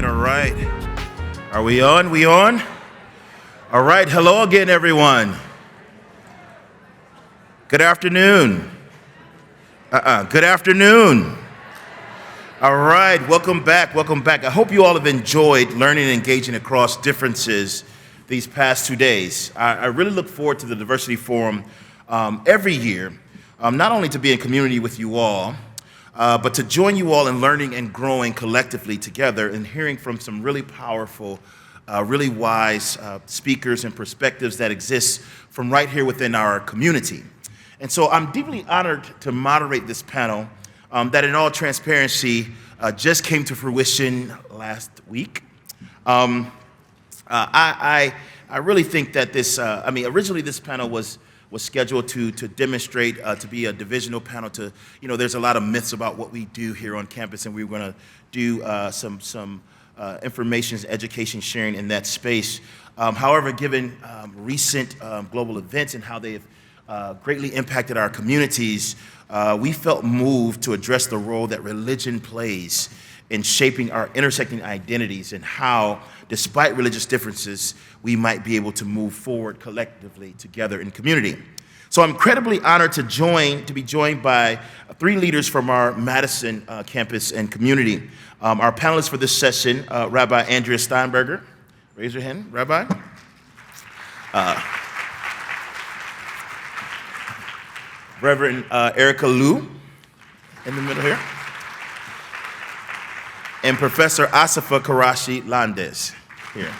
all right. Are we on? We on? All right, hello again, everyone. Good afternoon. Good afternoon. All right, welcome back, welcome back. I hope you all have enjoyed learning and engaging across differences these past 2 days. I really look forward to the Diversity Forum every year, not only to be in community with you all, but to join you all in learning and growing collectively together and hearing from some really powerful, really wise speakers and perspectives that exist from right here within our community. And so I'm deeply honored to moderate this panel that in all transparency just came to fruition last week. I really think that this, originally this panel was scheduled to demonstrate, to be a divisional panel to, there's a lot of myths about what we do here on campus, and we were gonna do some information, education sharing in that space. However, given recent global events and how they have greatly impacted our communities, we felt moved to address the role that religion plays in shaping our intersecting identities and how, despite religious differences, we might be able to move forward collectively together in community. So I'm incredibly honored to be joined by 3 leaders from our Madison campus and community. Our panelists for this session, Rabbi Andrea Steinberger. Raise your hand, Rabbi. Reverend Erica Liu in the middle here. And Professor Asifa Quraishi-Landes here.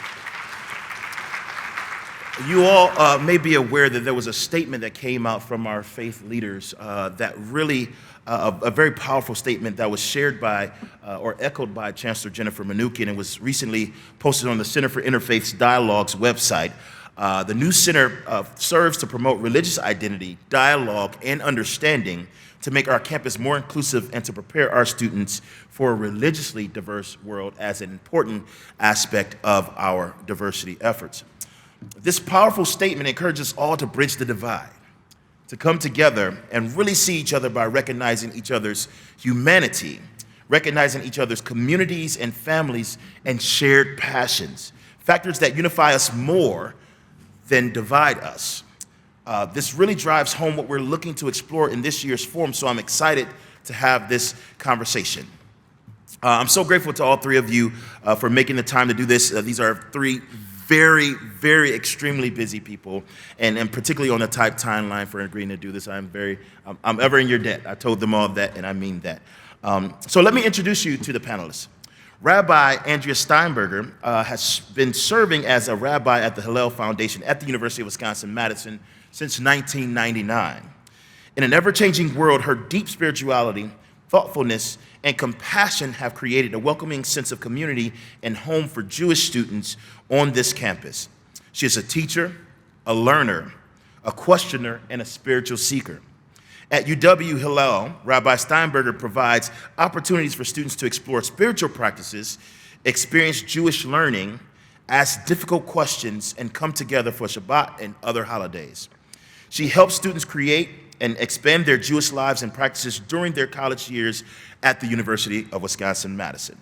You all may be aware that there was a statement that came out from our faith leaders that really, a very powerful statement that was shared by or echoed by Chancellor Jennifer Mnuchin and was recently posted on the Center for Interfaith Dialogue's website. The new center serves to promote religious identity, dialogue, and understanding to make our campus more inclusive and to prepare our students for a religiously diverse world as an important aspect of our diversity efforts. This powerful statement encourages us all to bridge the divide, to come together and really see each other by recognizing each other's humanity, recognizing each other's communities and families and shared passions, factors that unify us more than divide us. This really drives home what we're looking to explore in this year's forum, so I'm excited to have this conversation. I'm so grateful to all 3 of you for making the time to do this. These are 3 very, very extremely busy people, and particularly on a tight timeline for agreeing to do this. I'm ever in your debt. I told them all that, and I mean that. So let me introduce you to the panelists. Rabbi Andrea Steinberger has been serving as a rabbi at the Hillel Foundation at the University of Wisconsin-Madison since 1999. In an ever-changing world, her deep spirituality, thoughtfulness, and compassion have created a welcoming sense of community and home for Jewish students on this campus. She is a teacher, a learner, a questioner, and a spiritual seeker. At UW-Hillel, Rabbi Steinberger provides opportunities for students to explore spiritual practices, experience Jewish learning, ask difficult questions, and come together for Shabbat and other holidays. She helps students create and expand their Jewish lives and practices during their college years at the University of Wisconsin-Madison.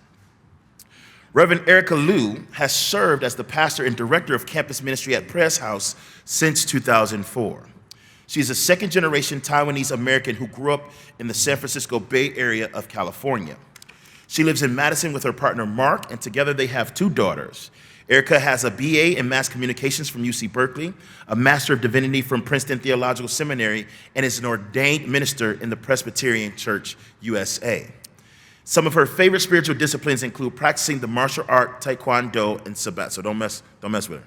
Reverend Erica Liu has served as the pastor and director of campus ministry at Press House since 2004. She is a second-generation Taiwanese American who grew up in the San Francisco Bay Area of California. She lives in Madison with her partner Mark, and together they have 2 daughters. Erica has a BA in Mass Communications from UC Berkeley, a Master of Divinity from Princeton Theological Seminary, and is an ordained minister in the Presbyterian Church USA. Some of her favorite spiritual disciplines include practicing the martial art, Taekwondo, and Sabbat, so don't mess with her.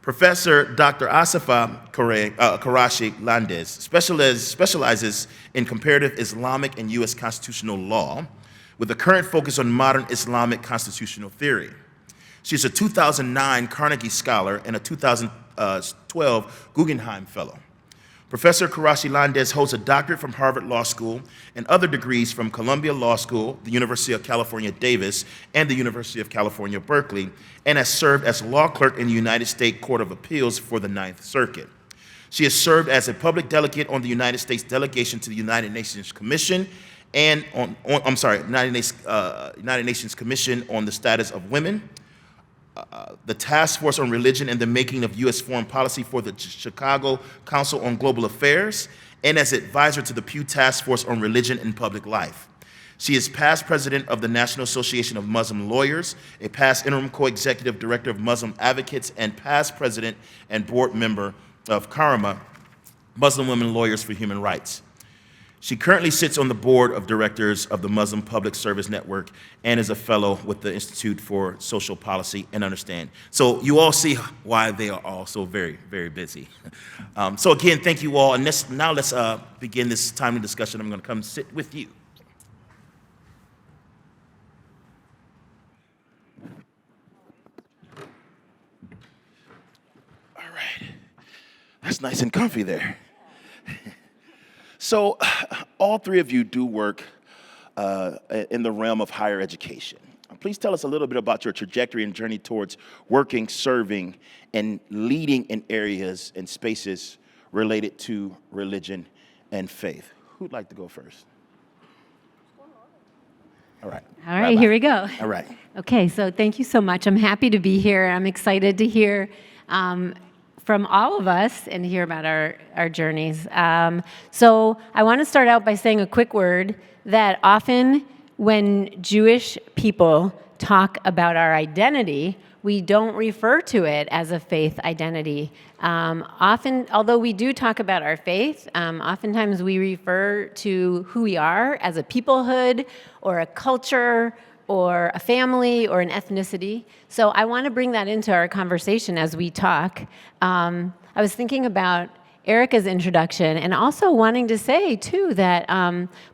Professor Dr. Asifa Quraishi-Landes specializes in comparative Islamic and U.S. constitutional law with a current focus on modern Islamic constitutional theory. She's a 2009 Carnegie Scholar and a 2012 Guggenheim Fellow. Professor Quraishi-Landes holds a doctorate from Harvard Law School and other degrees from Columbia Law School, the University of California, Davis, and the University of California, Berkeley, and has served as law clerk in the United States Court of Appeals for the Ninth Circuit. She has served as a public delegate on the United States delegation to the United Nations Commission and United Nations Commission on the Status of Women, the Task Force on Religion and the Making of U.S. Foreign Policy for the Chicago Council on Global Affairs, and as advisor to the Pew Task Force on Religion and Public Life. She is past president of the National Association of Muslim Lawyers, a past interim co-executive director of Muslim Advocates, and past president and board member of Karama, Muslim Women Lawyers for Human Rights. She currently sits on the board of directors of the Muslim Public Service Network and is a fellow with the Institute for Social Policy and Understand. So you all see why they are all so very, very busy. So again, thank you all. And now let's begin this timely discussion. I'm going to come sit with you. All right. That's nice and comfy there. So all three of you do work in the realm of higher education. Please tell us a little bit about your trajectory and journey towards working, serving, and leading in areas and spaces related to religion and faith. Who'd like to go first? All right. All right, here we go. All right. Okay, so thank you so much. I'm happy to be here. I'm excited to hear from all of us and hear about our journeys. So I want to start out by saying a quick word that often when Jewish people talk about our identity, we don't refer to it as a faith identity. Often, although we do talk about our faith, oftentimes we refer to who we are as a peoplehood or a culture or a family or an ethnicity. So I want to bring that into our conversation as we talk. I was thinking about Erica's introduction and also wanting to say, too, that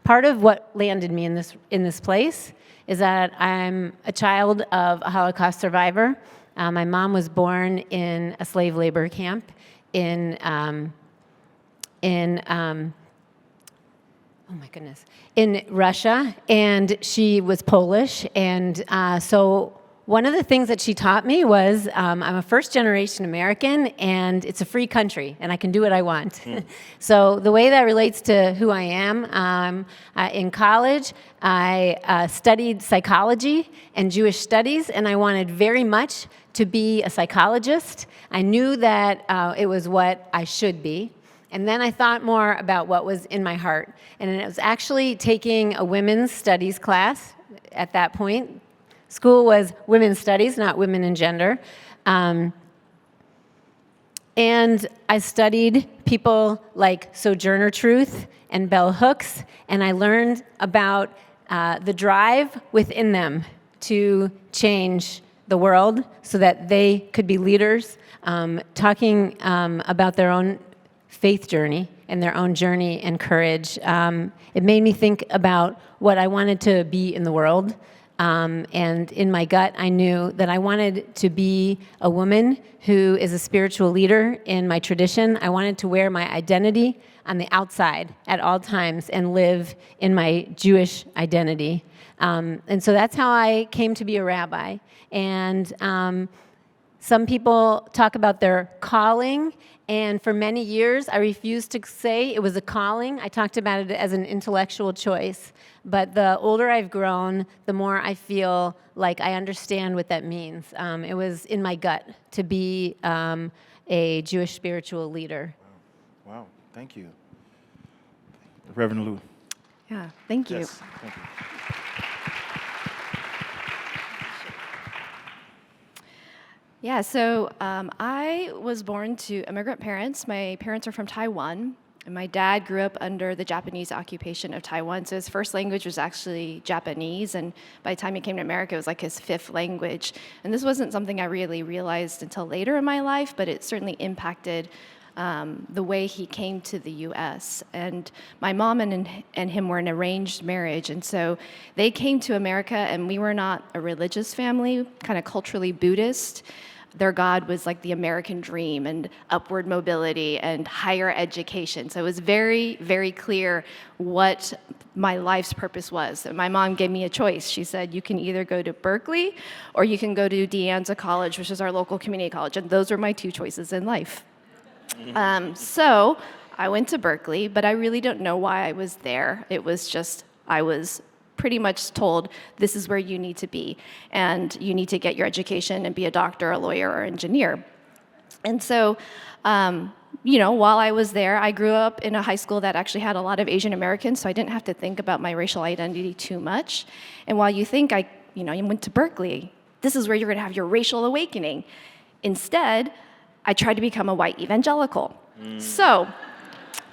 part of what landed me in this place is that I'm a child of a Holocaust survivor. My mom was born in a slave labor camp in Russia, and she was Polish. And so one of the things that she taught me was I'm a first-generation American, and it's a free country, and I can do what I want. So the way that relates to who I am, in college, I studied psychology and Jewish studies, and I wanted very much to be a psychologist. I knew that it was what I should be. And then I thought more about what was in my heart. And it was actually taking a women's studies class at that point. School was women's studies, not women and gender. And I studied people like Sojourner Truth and Bell Hooks, and I learned about the drive within them to change the world so that they could be leaders, talking about their own faith journey and their own journey and courage. It made me think about what I wanted to be in the world. And in my gut, I knew that I wanted to be a woman who is a spiritual leader in my tradition. I wanted to wear my identity on the outside at all times and live in my Jewish identity. And so that's how I came to be a rabbi. And some people talk about their calling, and for many years, I refused to say it was a calling. I talked about it as an intellectual choice. But the older I've grown, the more I feel like I understand what that means. It was in my gut to be a Jewish spiritual leader. Wow. Thank you. Reverend Liu. Yeah, thank you. Yes, thank you. Yeah, so I was born to immigrant parents. My parents are from Taiwan, and my dad grew up under the Japanese occupation of Taiwan, so his first language was actually Japanese, and by the time he came to America, it was like his fifth language. And this wasn't something I really realized until later in my life, but it certainly impacted the way he came to the U.S. And my mom and him were an arranged marriage, and so they came to America, and we were not a religious family, kind of culturally Buddhist. Their God was like the American dream and upward mobility and higher education. So it was very, very clear what my life's purpose was. And my mom gave me a choice. She said, you can either go to Berkeley or you can go to De Anza College, which is our local community college. And those were my two choices in life. So I went to Berkeley, but I really don't know why I was there. It was just I was pretty much told, this is where you need to be, and you need to get your education and be a doctor, a lawyer, or engineer. And so, while I was there, I grew up in a high school that actually had a lot of Asian Americans, so I didn't have to think about my racial identity too much. And while you think you went to Berkeley, this is where you're gonna have your racial awakening. Instead, I tried to become a white evangelical. So,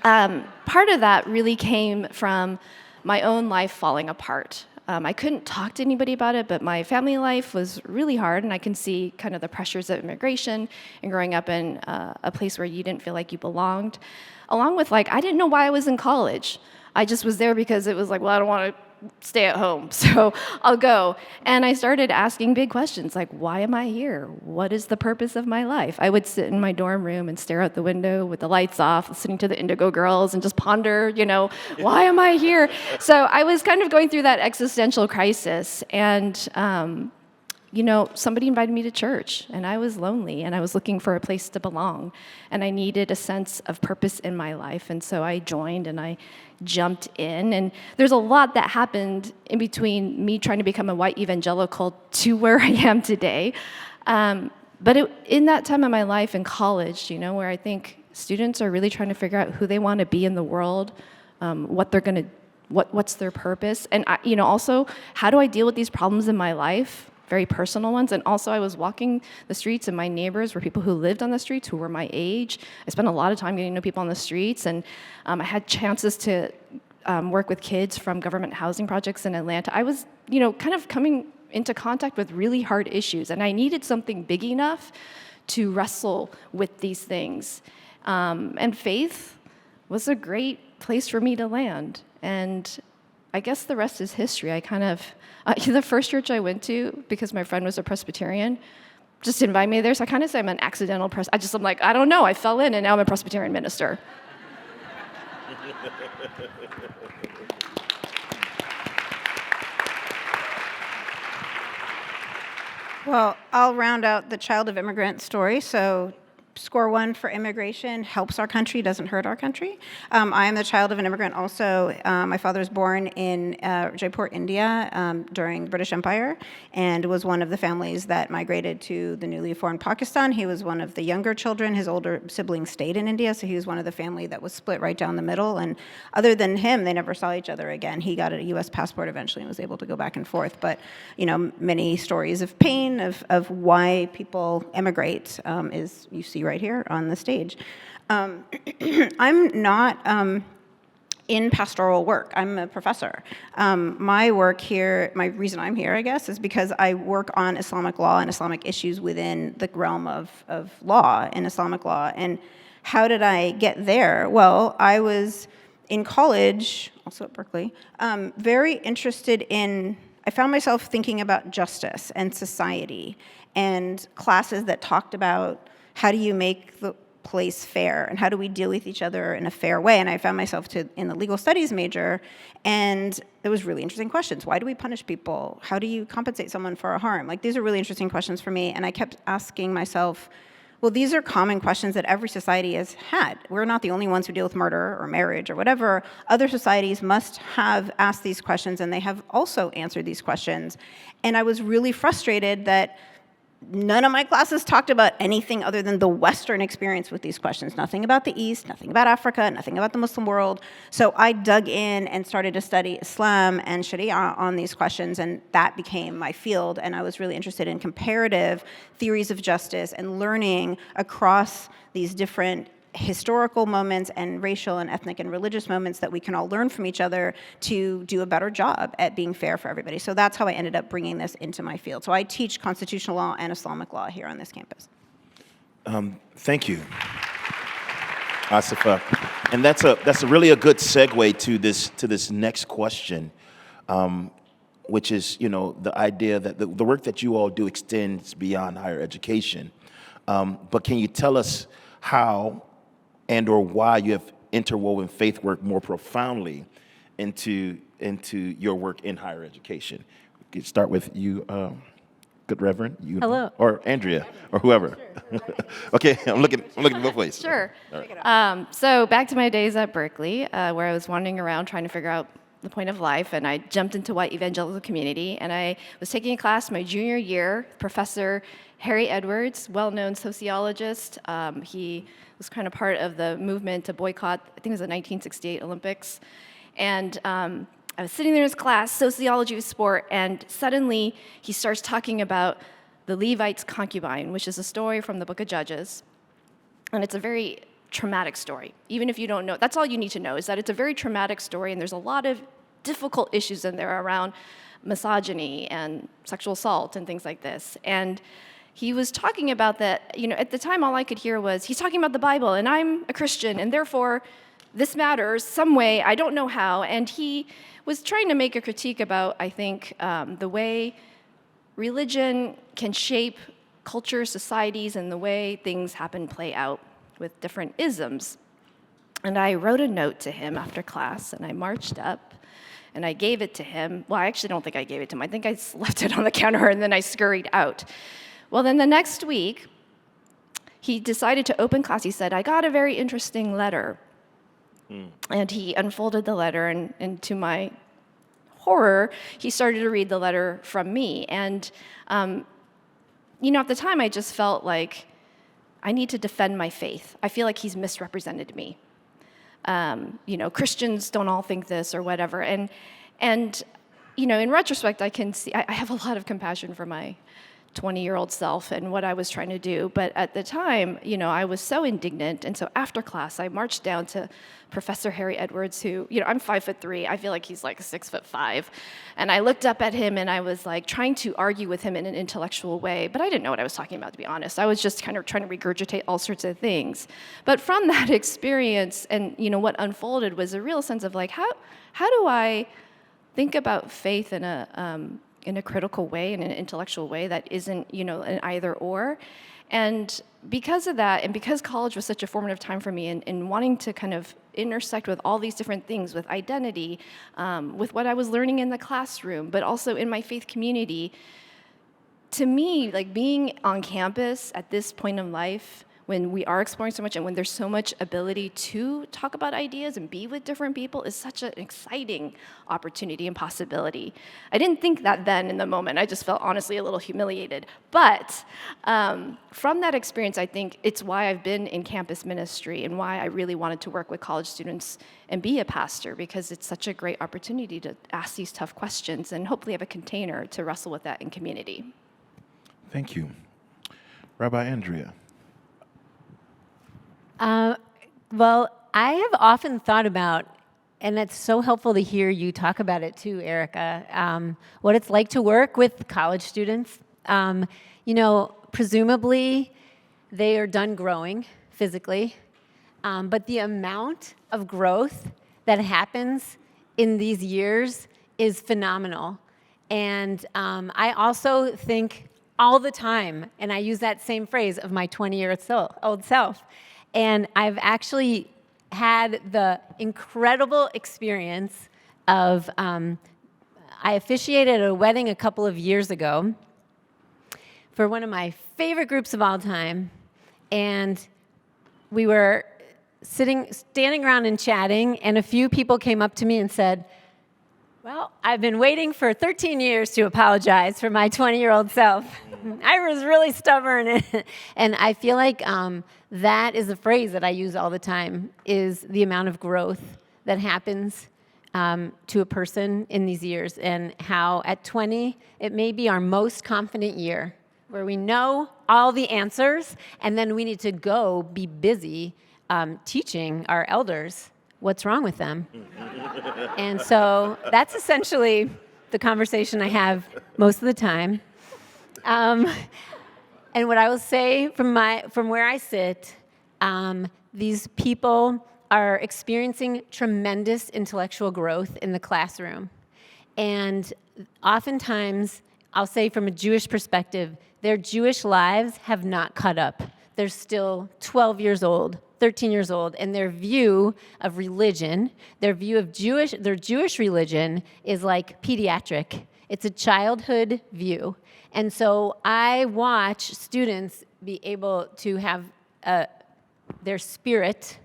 part of that really came from my own life falling apart. I couldn't talk to anybody about it, but my family life was really hard, and I can see kind of the pressures of immigration and growing up in a place where you didn't feel like you belonged. Along with, I didn't know why I was in college. I just was there because it was like, well, I don't want to stay at home, so I'll go. And I started asking big questions, like, why am I here? What is the purpose of my life? I would sit in my dorm room and stare out the window with the lights off, listening to the Indigo Girls, and just ponder, why am I here? So I was kind of going through that existential crisis, and somebody invited me to church, and I was lonely, and I was looking for a place to belong, and I needed a sense of purpose in my life, and so I joined, and I jumped in, and there's a lot that happened in between me trying to become a white evangelical to where I am today. But in that time of my life in college, where I think students are really trying to figure out who they want to be in the world, what's their purpose, and also, how do I deal with these problems in my life? Very personal ones. And also, I was walking the streets, and my neighbors were people who lived on the streets, who were my age. I spent a lot of time getting to know people on the streets, and I had chances to work with kids from government housing projects in Atlanta. I was, kind of coming into contact with really hard issues, and I needed something big enough to wrestle with these things. And faith was a great place for me to land. And I guess the rest is history. The first church I went to, because my friend was a Presbyterian, just invited me there. So I kind of say I'm an accidental I'm like, I don't know, I fell in, and now I'm a Presbyterian minister. Well, I'll round out the child of immigrant story. So score one for immigration, helps our country, doesn't hurt our country. I am the child of an immigrant also. My father was born in Jaipur, India during the British Empire, and was one of the families that migrated to the newly formed Pakistan. He was one of the younger children. His older siblings stayed in India, so he was one of the family that was split right down the middle. And other than him, they never saw each other again. He got a U.S. passport eventually and was able to go back and forth. But, many stories of pain, of why people emigrate is, you see right here on the stage. I'm not in pastoral work. I'm a professor. My work here, my reason I'm here, I guess, is because I work on Islamic law and Islamic issues within the realm of law and Islamic law. And how did I get there? Well, I was in college, also at Berkeley, very interested I found myself thinking about justice and society, and classes that talked about how do you make the place fair, and how do we deal with each other in a fair way. And I found myself in the legal studies major, and it was really interesting questions. Why do we punish people? How do you compensate someone for a harm? These are really interesting questions for me, and I kept asking myself, well, these are common questions that every society has had. We're not the only ones who deal with murder or marriage or whatever. Other societies must have asked these questions, and they have also answered these questions. And I was really frustrated that none of my classes talked about anything other than the Western experience with these questions. Nothing about the East, nothing about Africa, nothing about the Muslim world. So I dug in and started to study Islam and Sharia on these questions, and that became my field. And I was really interested in comparative theories of justice and learning across these different historical moments and racial and ethnic and religious moments that we can all learn from each other to do a better job at being fair for everybody. So that's how I ended up bringing this into my field. So I teach constitutional law and Islamic law here on this campus. Thank you, Asifa. And that's really a good segue to this next question, which is, the idea that the work that you all do extends beyond higher education. But can you tell us how and or why you have interwoven faith work more profoundly into your work in higher education? We could start with you, good Reverend. You, hello. Or Andrea, or whoever. Sure. Okay, I'm looking both ways. Sure. Right. So back to my days at Berkeley, where I was wandering around trying to figure out the point of life, and I jumped into white evangelical community, and I was taking a class my junior year. Professor Harry Edwards, well-known sociologist, he was kind of part of the movement to boycott, I think it was the 1968 Olympics, and I was sitting there in his class, sociology of sport, and suddenly he starts talking about the Levite's concubine, which is a story from the book of Judges, and it's a very traumatic story. Even if you don't know, that's all you need to know, is that it's a very traumatic story, and there's a lot of difficult issues in there around misogyny and sexual assault and things like this. And he was talking about that, at the time all I could hear was, he's talking about the Bible, and I'm a Christian, and therefore this matters some way, I don't know how. And he was trying to make a critique about, I think, the way religion can shape culture, societies, and the way things happen, play out with different isms. And I wrote a note to him after class, and I marched up, and I gave it to him. Well, I actually don't think I gave it to him. I think I left it on the counter, and then I scurried out. Well, then the next week, he decided to open class. He said, I got a very interesting letter. And he unfolded the letter, and to my horror, he started to read the letter from me. And, at the time, I just felt like, I need to defend my faith. I feel like he's misrepresented me. Christians don't all think this or whatever. And in retrospect, I can see, I have a lot of compassion for my 20-year-old self and what I was trying to do. But at the time, I was so indignant. And so after class, I marched down to Professor Harry Edwards, who, I'm 5'3". I feel like he's like 6'5". And I looked up at him, and I was like trying to argue with him in an intellectual way. But I didn't know what I was talking about, to be honest. I was just kind of trying to regurgitate all sorts of things. But from that experience, and what unfolded was a real sense of like, how do I think about faith in a critical way, in an intellectual way that isn't, an either or. And because of that, and because college was such a formative time for me, and wanting to kind of intersect with all these different things, with identity, with what I was learning in the classroom, but also in my faith community, to me, like being on campus at this point in life, when we are exploring so much and when there's so much ability to talk about ideas and be with different people, is such an exciting opportunity and possibility. I didn't think that then in the moment. I just felt honestly a little humiliated. But from that experience, I think it's why I've been in campus ministry and why I really wanted to work with college students and be a pastor, because it's such a great opportunity to ask these tough questions and hopefully have a container to wrestle with that in community. Thank you. Rabbi Andrea. Well, I have often thought about, and it's so helpful to hear you talk about it too, Erica, what it's like to work with college students. Presumably they are done growing physically, but the amount of growth that happens in these years is phenomenal. And I also think all the time, and I use that same phrase, of my 20-year-old self. And I've actually had the incredible experience of, I officiated at a wedding a couple of years ago for one of my favorite groups of all time. And we were standing around and chatting, and a few people came up to me and said, well, I've been waiting for 13 years to apologize for my 20-year-old self. I was really stubborn. And I feel like that is a phrase that I use all the time, is the amount of growth that happens to a person in these years, and how at 20, it may be our most confident year, where we know all the answers, and then we need to go be busy teaching our elders what's wrong with them. And so that's essentially the conversation I have most of the time. And what I will say from where I sit, these people are experiencing tremendous intellectual growth in the classroom. And oftentimes, I'll say from a Jewish perspective, their Jewish lives have not caught up. They're still 12 years old, 13 years old, and their view of religion, their view of their Jewish religion is like pediatric. It's a childhood view. And so I watch students be able to have their spirit,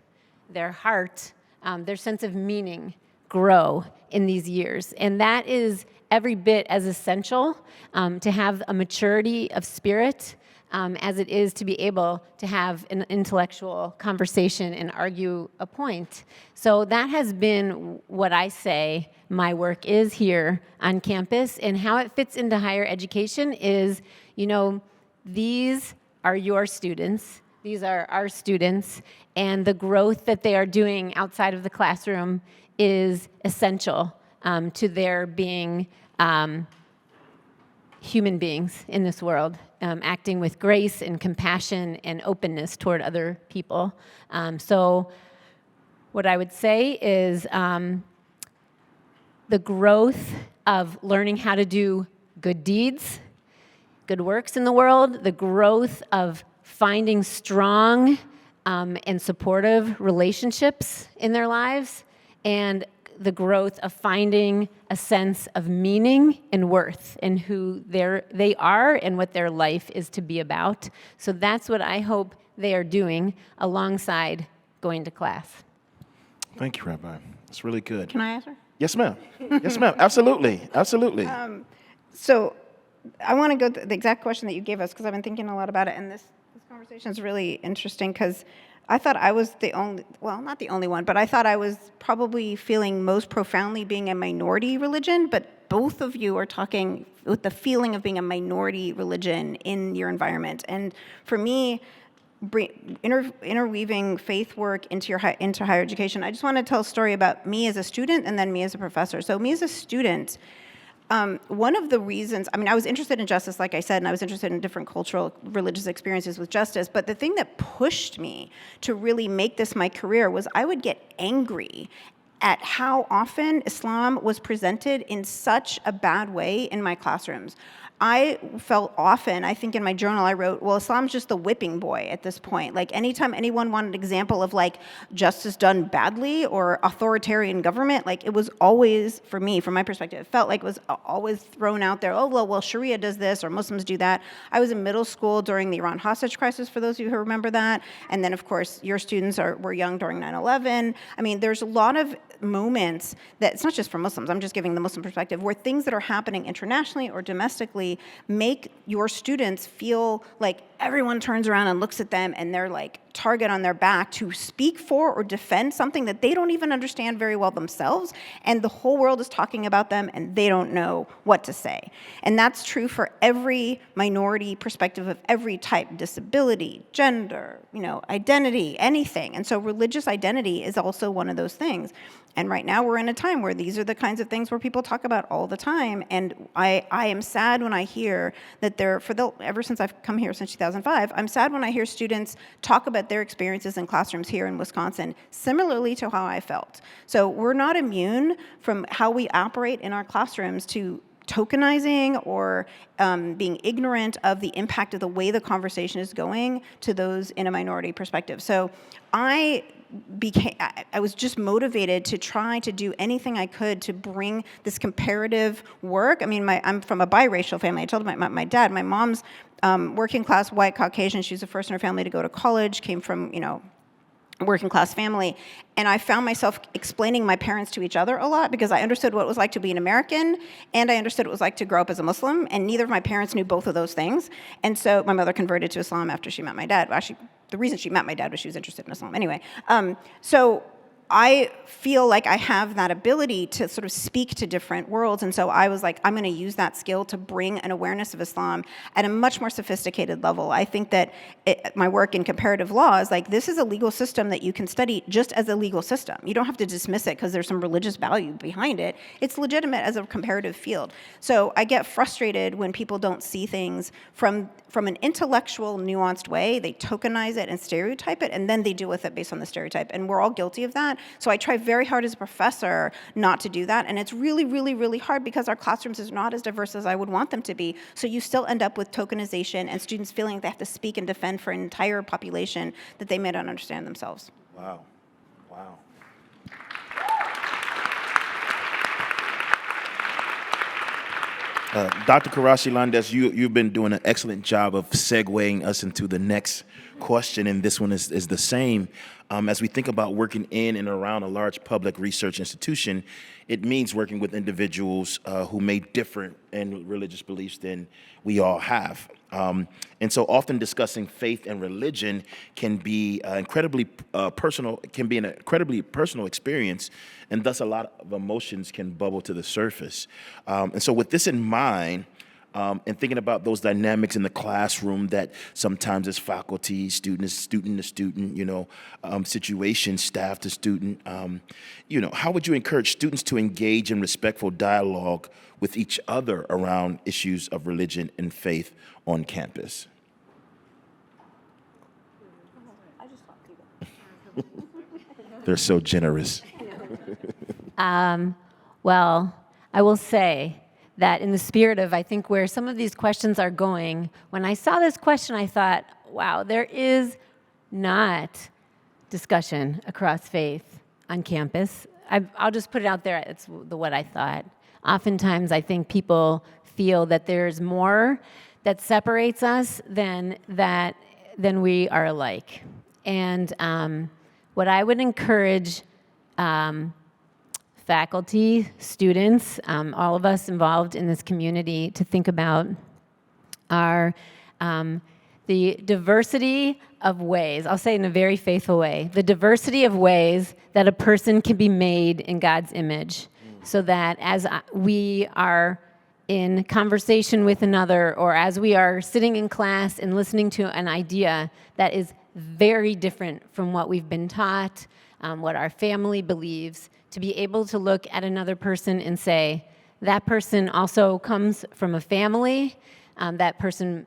their heart, their sense of meaning grow in these years. And that is every bit as essential to have a maturity of spirit as it is to be able to have an intellectual conversation and argue a point. So that has been what I say my work is here on campus, and how it fits into higher education is, these are your students, these are our students, and the growth that they are doing outside of the classroom is essential to their being human beings in this world, acting with grace and compassion and openness toward other people. So what I would say is the growth of learning how to do good deeds, good works in the world, the growth of finding strong and supportive relationships in their lives, and the growth of finding a sense of meaning and worth in who they are and what their life is to be about. So that's what I hope they are doing alongside going to class. Thank you, Rabbi. It's really good. Can I answer? Yes, ma'am. Yes, ma'am. Absolutely. Absolutely. So I want to go to the exact question that you gave us, because I've been thinking a lot about it, and this conversation is really interesting, because I thought I was the only, well, not the only one, but I thought I was probably feeling most profoundly being a minority religion, but both of you are talking with the feeling of being a minority religion in your environment. And for me, interweaving faith work into higher education, I just want to tell a story about me as a student and then me as a professor. So me as a student, one of the reasons, I was interested in justice, like I said, and I was interested in different cultural, religious experiences with justice, but the thing that pushed me to really make this my career was I would get angry at how often Islam was presented in such a bad way in my classrooms. I felt often, I think in my journal I wrote, well, Islam's just the whipping boy at this point. Like anytime anyone wanted an example of like justice done badly or authoritarian government, like it was always, for me, from my perspective, it felt like it was always thrown out there, oh, well, Sharia does this or Muslims do that. I was in middle school during the Iran hostage crisis, for those of you who remember that. And then, of course, your students were young during 9/11. There's a lot of moments that, it's not just for Muslims, I'm just giving the Muslim perspective, where things that are happening internationally or domestically make your students feel like everyone turns around and looks at them and they're like target on their back to speak for or defend something that they don't even understand very well themselves, and the whole world is talking about them and they don't know what to say. And that's true for every minority perspective of every type: disability, gender, identity, anything. And so religious identity is also one of those things. And right now we're in a time where these are the kinds of things where people talk about all the time. And I am sad when I hear that ever since I've come here since 2005, I'm sad when I hear students talk about their experiences in classrooms here in Wisconsin, similarly to how I felt. So we're not immune from how we operate in our classrooms to tokenizing or being ignorant of the impact of the way the conversation is going to those in a minority perspective. So I was just motivated to try to do anything I could to bring this comparative work. I'm from a biracial family. I told my dad, my mom's working class, white, Caucasian. She was the first in her family to go to college, came from, working class family. And I found myself explaining my parents to each other a lot because I understood what it was like to be an American and I understood what it was like to grow up as a Muslim, and neither of my parents knew both of those things. And so my mother converted to Islam after she met my dad. Well, actually, the reason she met my dad was she was interested in Islam. Anyway, so I feel like I have that ability to sort of speak to different worlds, and so I was like, I'm going to use that skill to bring an awareness of Islam at a much more sophisticated level. I think that my work in comparative law is like, this is a legal system that you can study just as a legal system. You don't have to dismiss it because there's some religious value behind it. It's legitimate as a comparative field. So I get frustrated when people don't see things from an intellectual, nuanced way. They tokenize it and stereotype it, and then they deal with it based on the stereotype. And we're all guilty of that. So I try very hard as a professor not to do that. And it's really, really, really hard because our classrooms is not as diverse as I would want them to be. So you still end up with tokenization and students feeling they have to speak and defend for an entire population that they may not understand themselves. Wow. Wow. Dr. Quraishi-Landes, you've been doing an excellent job of segueing us into the next question, and this one is the same. As we think about working in and around a large public research institution, it means working with individuals who may differ in religious beliefs than we all have. And so often discussing faith and religion can be incredibly personal, can be an incredibly personal experience, and thus a lot of emotions can bubble to the surface. And so with this in mind, and thinking about those dynamics in the classroom that sometimes is faculty, student to student, situation, staff to student, how would you encourage students to engage in respectful dialogue with each other around issues of religion and faith on campus? They're so generous. Well, I will say that in the spirit of, I think, where some of these questions are going, when I saw this question, I thought, wow, there is not discussion across faith on campus. I'll just put it out there. It's what I thought. Oftentimes, I think people feel that there's more that separates us than we are alike. And what I would encourage faculty, students, all of us involved in this community to think about are the diversity of ways, I'll say in a very faithful way, the diversity of ways that a person can be made in God's image, so that as we are in conversation with another, or as we are sitting in class and listening to an idea that is very different from what we've been taught, what our family believes, to be able to look at another person and say, that person also comes from a family, that person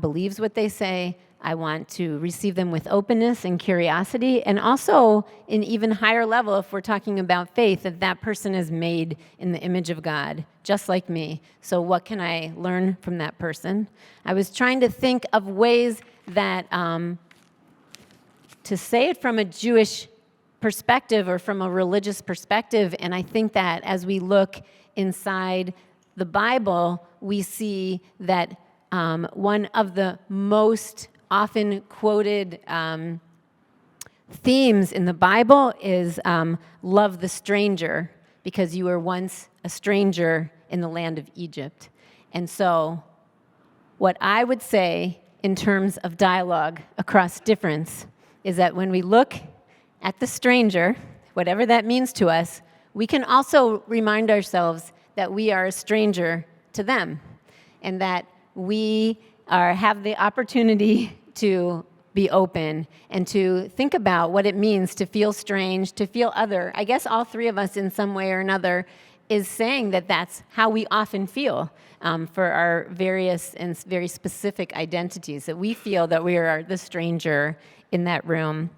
believes what they say. I want to receive them with openness and curiosity, and also in even higher level, if we're talking about faith, that person is made in the image of God, just like me. So what can I learn from that person? I was trying to think of ways that, to say it from a Jewish perspective or from a religious perspective, and I think that as we look inside the Bible, we see that one of the most often quoted themes in the Bible is love the stranger, because you were once a stranger in the land of Egypt. And so what I would say in terms of dialogue across difference is that when we look at the stranger, whatever that means to us, we can also remind ourselves that we are a stranger to them, and that we have the opportunity to be open and to think about what it means to feel strange, to feel other. I guess all three of us in some way or another is saying that that's how we often feel for our various and very specific identities, that we feel that we are the stranger in that room.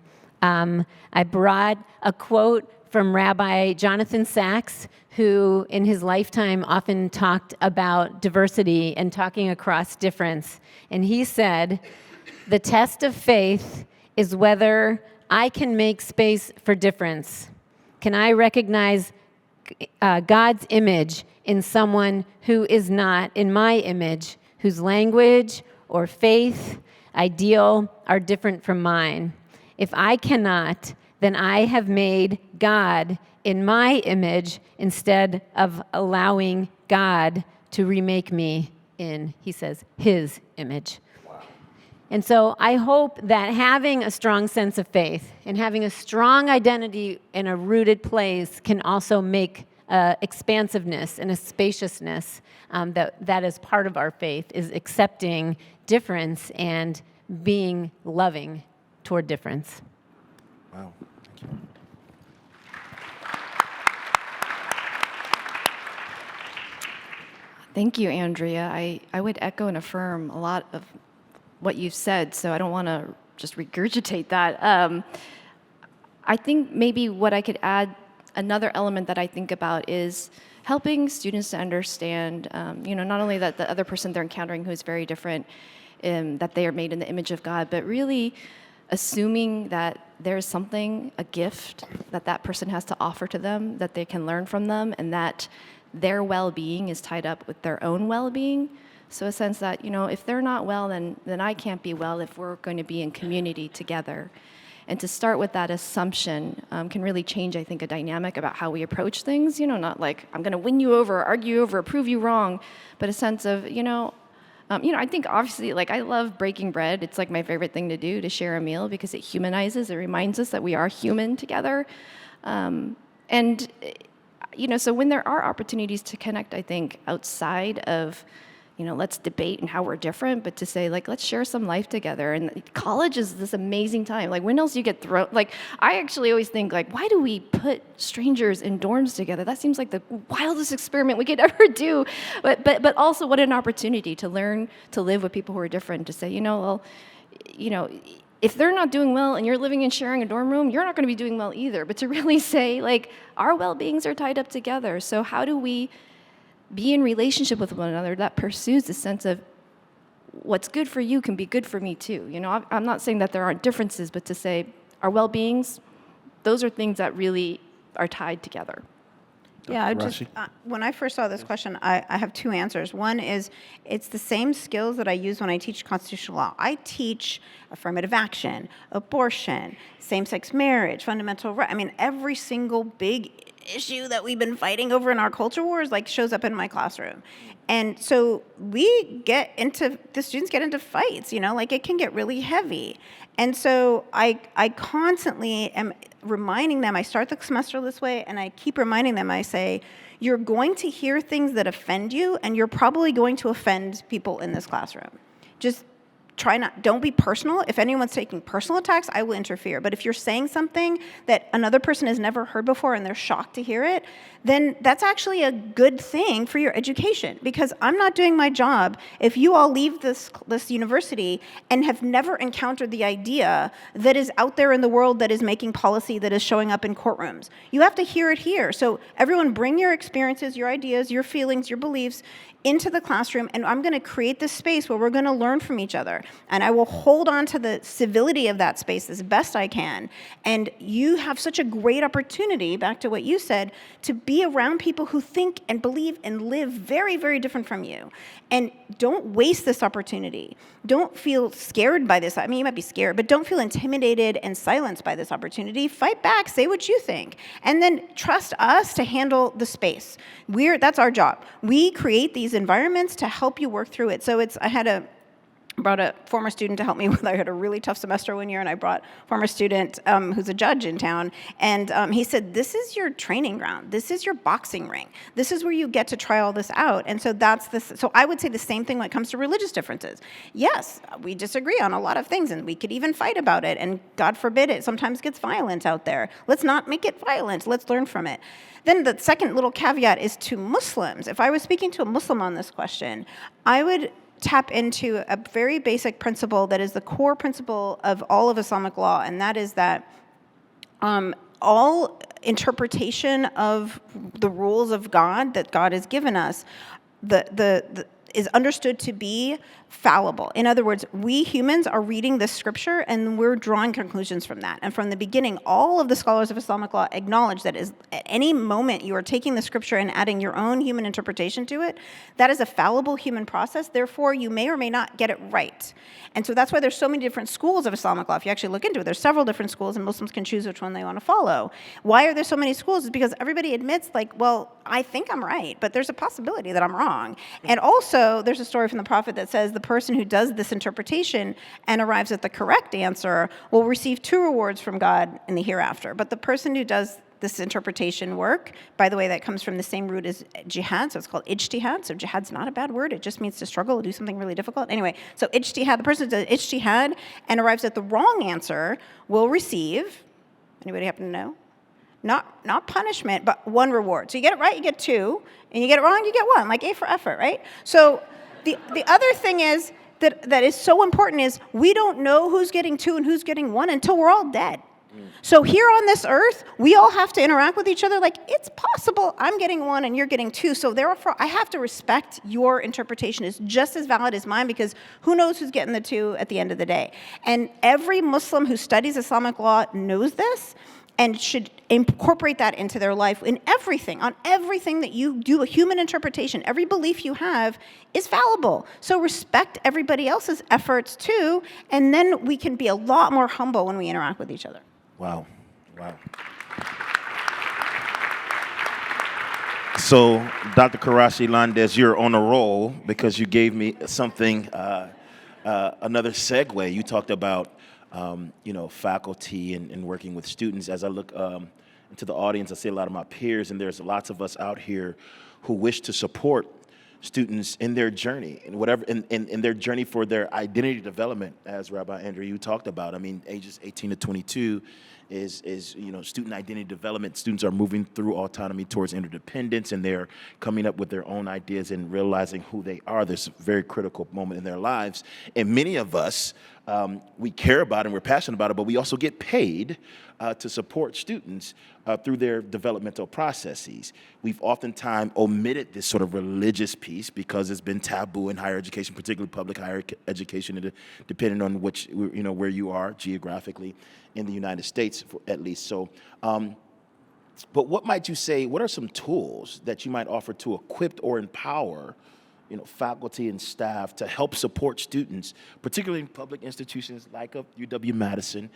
I brought a quote from Rabbi Jonathan Sachs, who in his lifetime often talked about diversity and talking across difference. And he said, "The test of faith is whether I can make space for difference. Can I recognize God's image in someone who is not in my image, whose language or faith, ideal are different from mine? If I cannot, then I have made God in my image instead of allowing God to remake me in," he says, his image. Wow. And so I hope that having a strong sense of faith and having a strong identity in a rooted place can also make expansiveness and a spaciousness that is part of our faith, is accepting difference and being loving toward difference. Wow. Thank you. Thank you, Andrea. I would echo and affirm a lot of what you've said, so I don't want to just regurgitate that. I think maybe what I could add, another element that I think about is helping students to understand, not only that the other person they're encountering who is very different, that they are made in the image of God, but really assuming that there's something, a gift that person has to offer to them, that they can learn from them, and that their well-being is tied up with their own well-being. So a sense that, if they're not well, then I can't be well if we're going to be in community together. And to start with that assumption can really change, I think, a dynamic about how we approach things. Not like I'm going to win you over, argue you over, prove you wrong, but a sense of, I think obviously, like, I love breaking bread. It's like my favorite thing to do, to share a meal, because it humanizes. It reminds us that we are human together. So when there are opportunities to connect, I think, outside of, let's debate and how we're different, but to say, like, let's share some life together. And college is this amazing time. Like, when else do you get thrown? Like, I actually always think, like, why do we put strangers in dorms together? That seems like the wildest experiment we could ever do. But also, what an opportunity to learn to live with people who are different, to say, if they're not doing well and you're living and sharing a dorm room, you're not going to be doing well either. But to really say, like, our well-beings are tied up together. So how do we be in relationship with one another that pursues the sense of what's good for you can be good for me too? I'm not saying that there aren't differences, but to say our well-beings, those are things that really are tied together. Yeah, when I first saw this question, I have two answers. One is, it's the same skills that I use when I teach constitutional law. I teach affirmative action, abortion, same-sex marriage, fundamental right. Every single big issue that we've been fighting over in our culture wars, like, shows up in my classroom. And so the students get into fights, it can get really heavy. And so I constantly am reminding them, I start the semester this way, and I keep reminding them, I say, you're going to hear things that offend you, and you're probably going to offend people in this classroom. Just don't be personal. If anyone's taking personal attacks, I will interfere. But if you're saying something that another person has never heard before and they're shocked to hear it, then that's actually a good thing for your education, because I'm not doing my job if you all leave this university and have never encountered the idea that is out there in the world that is making policy, that is showing up in courtrooms. You have to hear it here. So everyone, bring your experiences, your ideas, your feelings, your beliefs into the classroom, and I'm going to create this space where we're going to learn from each other. And I will hold on to the civility of that space as best I can. And you have such a great opportunity, back to what you said, to be around people who think and believe and live very, very different from you. And don't waste this opportunity. Don't feel scared by this. You might be scared, but don't feel intimidated and silenced by this opportunity. Fight back, say what you think. And then trust us to handle the space. That's our job. We create these environments to help you work through it. So I brought a former student to help me with. I had a really tough semester one year, and I brought a former student who's a judge in town, and he said, this is your training ground. This is your boxing ring. This is where you get to try all this out. And so so I would say the same thing when it comes to religious differences. Yes, we disagree on a lot of things, and we could even fight about it, and God forbid it sometimes gets violent out there. Let's not make it violent. Let's learn from it. Then the second little caveat is to Muslims. If I was speaking to a Muslim on this question, I would tap into a very basic principle that is the core principle of all of Islamic law, and that is that all interpretation of the rules of God that God has given us is understood to be fallible. In other words, we humans are reading this scripture and we're drawing conclusions from that. And from the beginning, all of the scholars of Islamic law acknowledge that at any moment you are taking the scripture and adding your own human interpretation to it, that is a fallible human process. Therefore, you may or may not get it right. And so that's why there's so many different schools of Islamic law. If you actually look into it, there's several different schools, and Muslims can choose which one they want to follow. Why are there so many schools? It's because everybody admits, like, well, I think I'm right, but there's a possibility that I'm wrong. And also, there's a story from the Prophet that says the person who does this interpretation and arrives at the correct answer will receive 2 rewards from God in the hereafter. But the person who does this interpretation work, by the way, that comes from the same root as jihad, so it's called ijtihad. So jihad's not a bad word, it just means to struggle, do something really difficult. Anyway, so ijtihad, the person who does ijtihad and arrives at the wrong answer will receive, anybody happen to know? Not punishment, but 1 reward. So you get it right, you get 2, and you get it wrong, you get 1, like A for effort, right? So the other thing is that is so important is we don't know who's getting 2 and who's getting 1 until we're all dead. So here on this earth, we all have to interact with each other like, it's possible I'm getting 1 and you're getting 2. So therefore, I have to respect your interpretation is just as valid as mine, because who knows who's getting the 2 at the end of the day. And every Muslim who studies Islamic law knows this. and should incorporate that into their life in everything, on everything that you do. A human interpretation, every belief you have is fallible. So respect everybody else's efforts too, and then we can be a lot more humble when we interact with each other. Wow. Wow. So, Dr. Quraishi-Landes, you're on a roll because you gave me something, another segue. You talked about, faculty and working with students. As I look into the audience, I see a lot of my peers, and there's lots of us out here who wish to support students in their journey, in their journey for their identity development, as Rabbi Andrea, you talked about. I mean, ages 18 to 22 is student identity development. Students are moving through autonomy towards interdependence, and they're coming up with their own ideas and realizing who they are. This very critical moment in their lives. And many of us, we care about it and we're passionate about it, but we also get paid to support students through their developmental processes. We've oftentimes omitted this sort of religious piece because it's been taboo in higher education, particularly public higher education, depending on which, where you are geographically in the United States, at least. So, but what might you say, what are some tools that you might offer to equip or empower faculty and staff to help support students, particularly in public institutions like UW-Madison,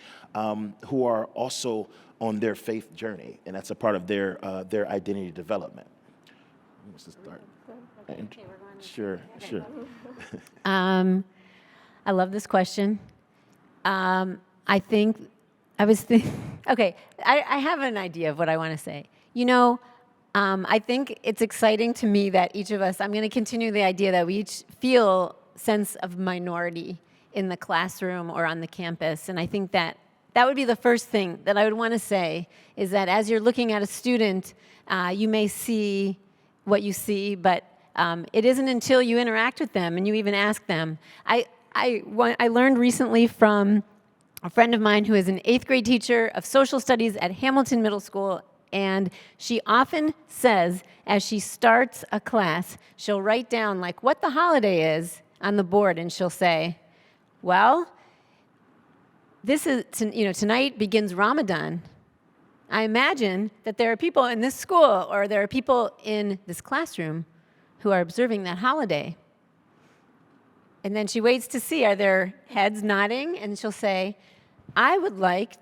who are also on their faith journey, and that's a part of their identity development? Who wants to start? Sure. I love this question. Okay, I have an idea of what I want to say. I think it's exciting to me that each of us, I'm going to continue the idea that we each feel sense of minority in the classroom or on the campus. And I think that would be the first thing that I would want to say, is that as you're looking at a student, you may see what you see, but it isn't until you interact with them and you even ask them. I learned recently from a friend of mine who is an 8th grade teacher of social studies at Hamilton Middle School. And she often says, as she starts a class, she'll write down what the holiday is on the board, and she'll say, well, this is, tonight begins Ramadan. I imagine that there are people in this school or there are people in this classroom who are observing that holiday. And then she waits to see, are there heads nodding? And she'll say, I would like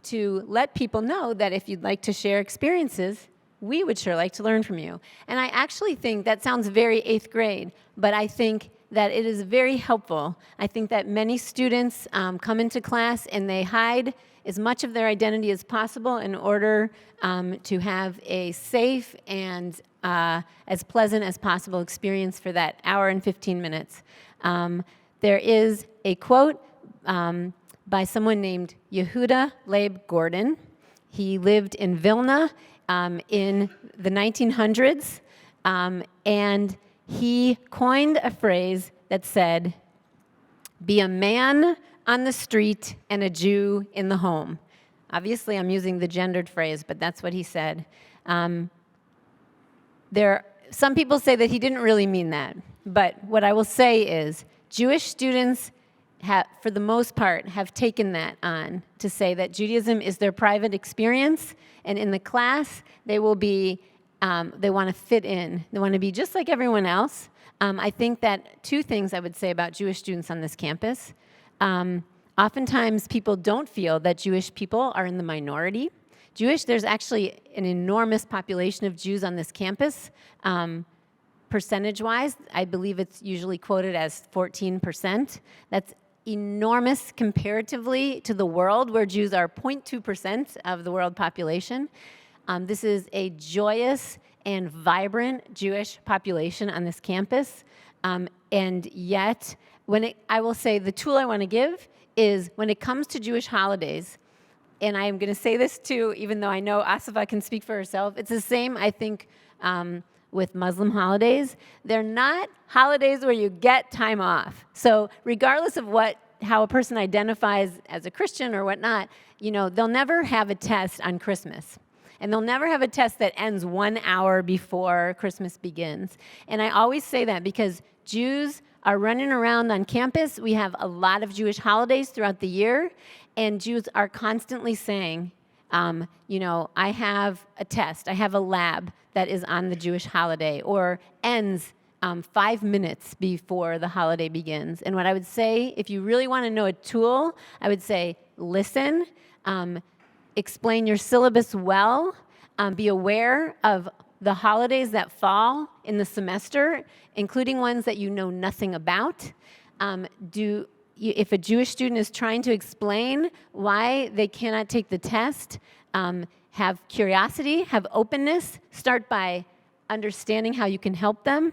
to let people know that if you'd like to share experiences, we would sure like to learn from you. And I actually think that sounds very 8th grade, but I think that it is very helpful. I think that many students come into class and they hide as much of their identity as possible in order to have a safe and as pleasant as possible experience for that hour and 15 minutes. There is a quote by someone named Yehuda Leib Gordon. He lived in Vilna in the 1900s, and he coined a phrase that said, be a man on the street and a Jew in the home. Obviously, I'm using the gendered phrase, but that's what he said. Some people say that he didn't really mean that, but what I will say is Jewish students for the most part, have taken that on to say that Judaism is their private experience, and in the class, they will be, they want to fit in. They want to be just like everyone else. I think that 2 things I would say about Jewish students on this campus. Oftentimes, people don't feel that Jewish people are in the minority. There's actually an enormous population of Jews on this campus. Percentage-wise, I believe it's usually quoted as 14%. That's enormous comparatively to the world, where Jews are 0.2% of the world population. This is a joyous and vibrant Jewish population on this campus. And yet, I will say the tool I want to give is when it comes to Jewish holidays, and I am going to say this too, even though I know Asifa can speak for herself, it's the same, I think, with Muslim holidays. They're not holidays where you get time off. So regardless of how a person identifies as a Christian or whatnot, they'll never have a test on Christmas. And they'll never have a test that ends 1 hour before Christmas begins. And I always say that because Jews are running around on campus. We have a lot of Jewish holidays throughout the year, and Jews are constantly saying, I have a test, I have a lab that is on the Jewish holiday or ends 5 minutes before the holiday begins. And what I would say, if you really want to know a tool, I would say listen, explain your syllabus well, be aware of the holidays that fall in the semester, including ones that you know nothing about. If a Jewish student is trying to explain why they cannot take the test, have curiosity, have openness, start by understanding how you can help them.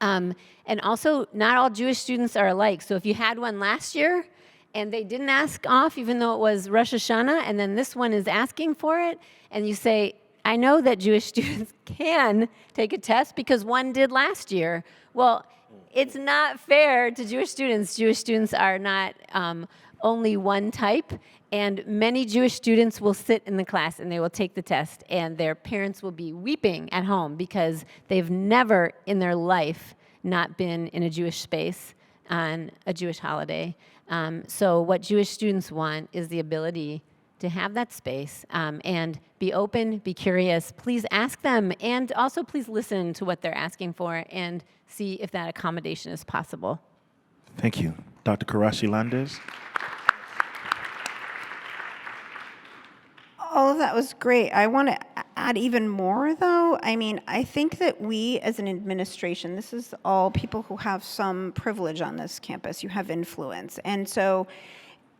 And also, not all Jewish students are alike. So if you had one last year and they didn't ask off, even though it was Rosh Hashanah, and then this one is asking for it, and you say, I know that Jewish students can take a test because one did last year. Well, it's not fair to Jewish students. Jewish students are not only one type, and many Jewish students will sit in the class and they will take the test, and their parents will be weeping at home because they've never in their life not been in a Jewish space on a Jewish holiday. So what Jewish students want is the ability to have that space and be open, be curious. Please ask them, and also please listen to what they're asking for and see if that accommodation is possible. Thank you. Dr. Quraishi-Landes? All of that was great. I want to add even more, though. I mean, I think that we as an administration, this is all people who have some privilege on this campus. You have influence. And so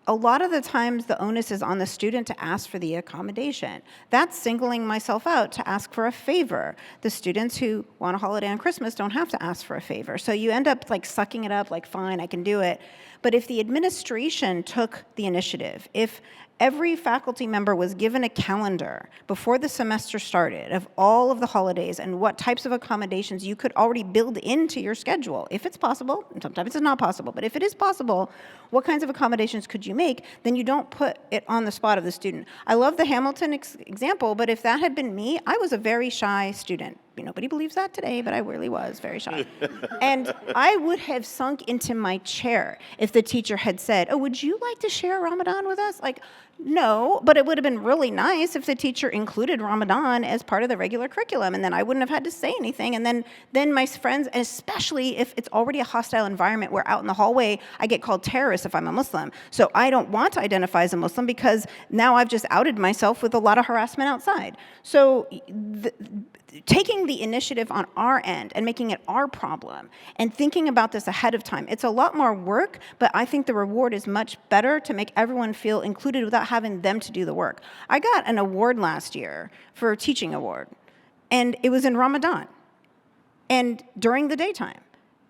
a lot of the times the onus is on the student to ask for the accommodation. That's singling myself out to ask for a favor. The students who want a holiday on Christmas don't have to ask for a favor. So you end up like sucking it up, like, fine, I can do it. But if the administration took the initiative, if every faculty member was given a calendar before the semester started of all of the holidays and what types of accommodations you could already build into your schedule, if it's possible, and sometimes it's not possible, but if it is possible, what kinds of accommodations could you make? Then you don't put it on the spot of the student. I love the Hamilton example, but if that had been me, I was a very shy student. Nobody believes that today, but I really was very shy. And I would have sunk into my chair if the teacher had said, oh, would you like to share Ramadan with us? Like, no, but it would have been really nice if the teacher included Ramadan as part of the regular curriculum, and then I wouldn't have had to say anything. And then my friends, especially if it's already a hostile environment where out in the hallway I get called terrorist if I'm a Muslim. So I don't want to identify as a Muslim because now I've just outed myself with a lot of harassment outside. So taking the initiative on our end and making it our problem and thinking about this ahead of time, it's a lot more work, but I think the reward is much better to make everyone feel included without having them to do the work. I got an award last year for a teaching award, and it was in Ramadan and during the daytime,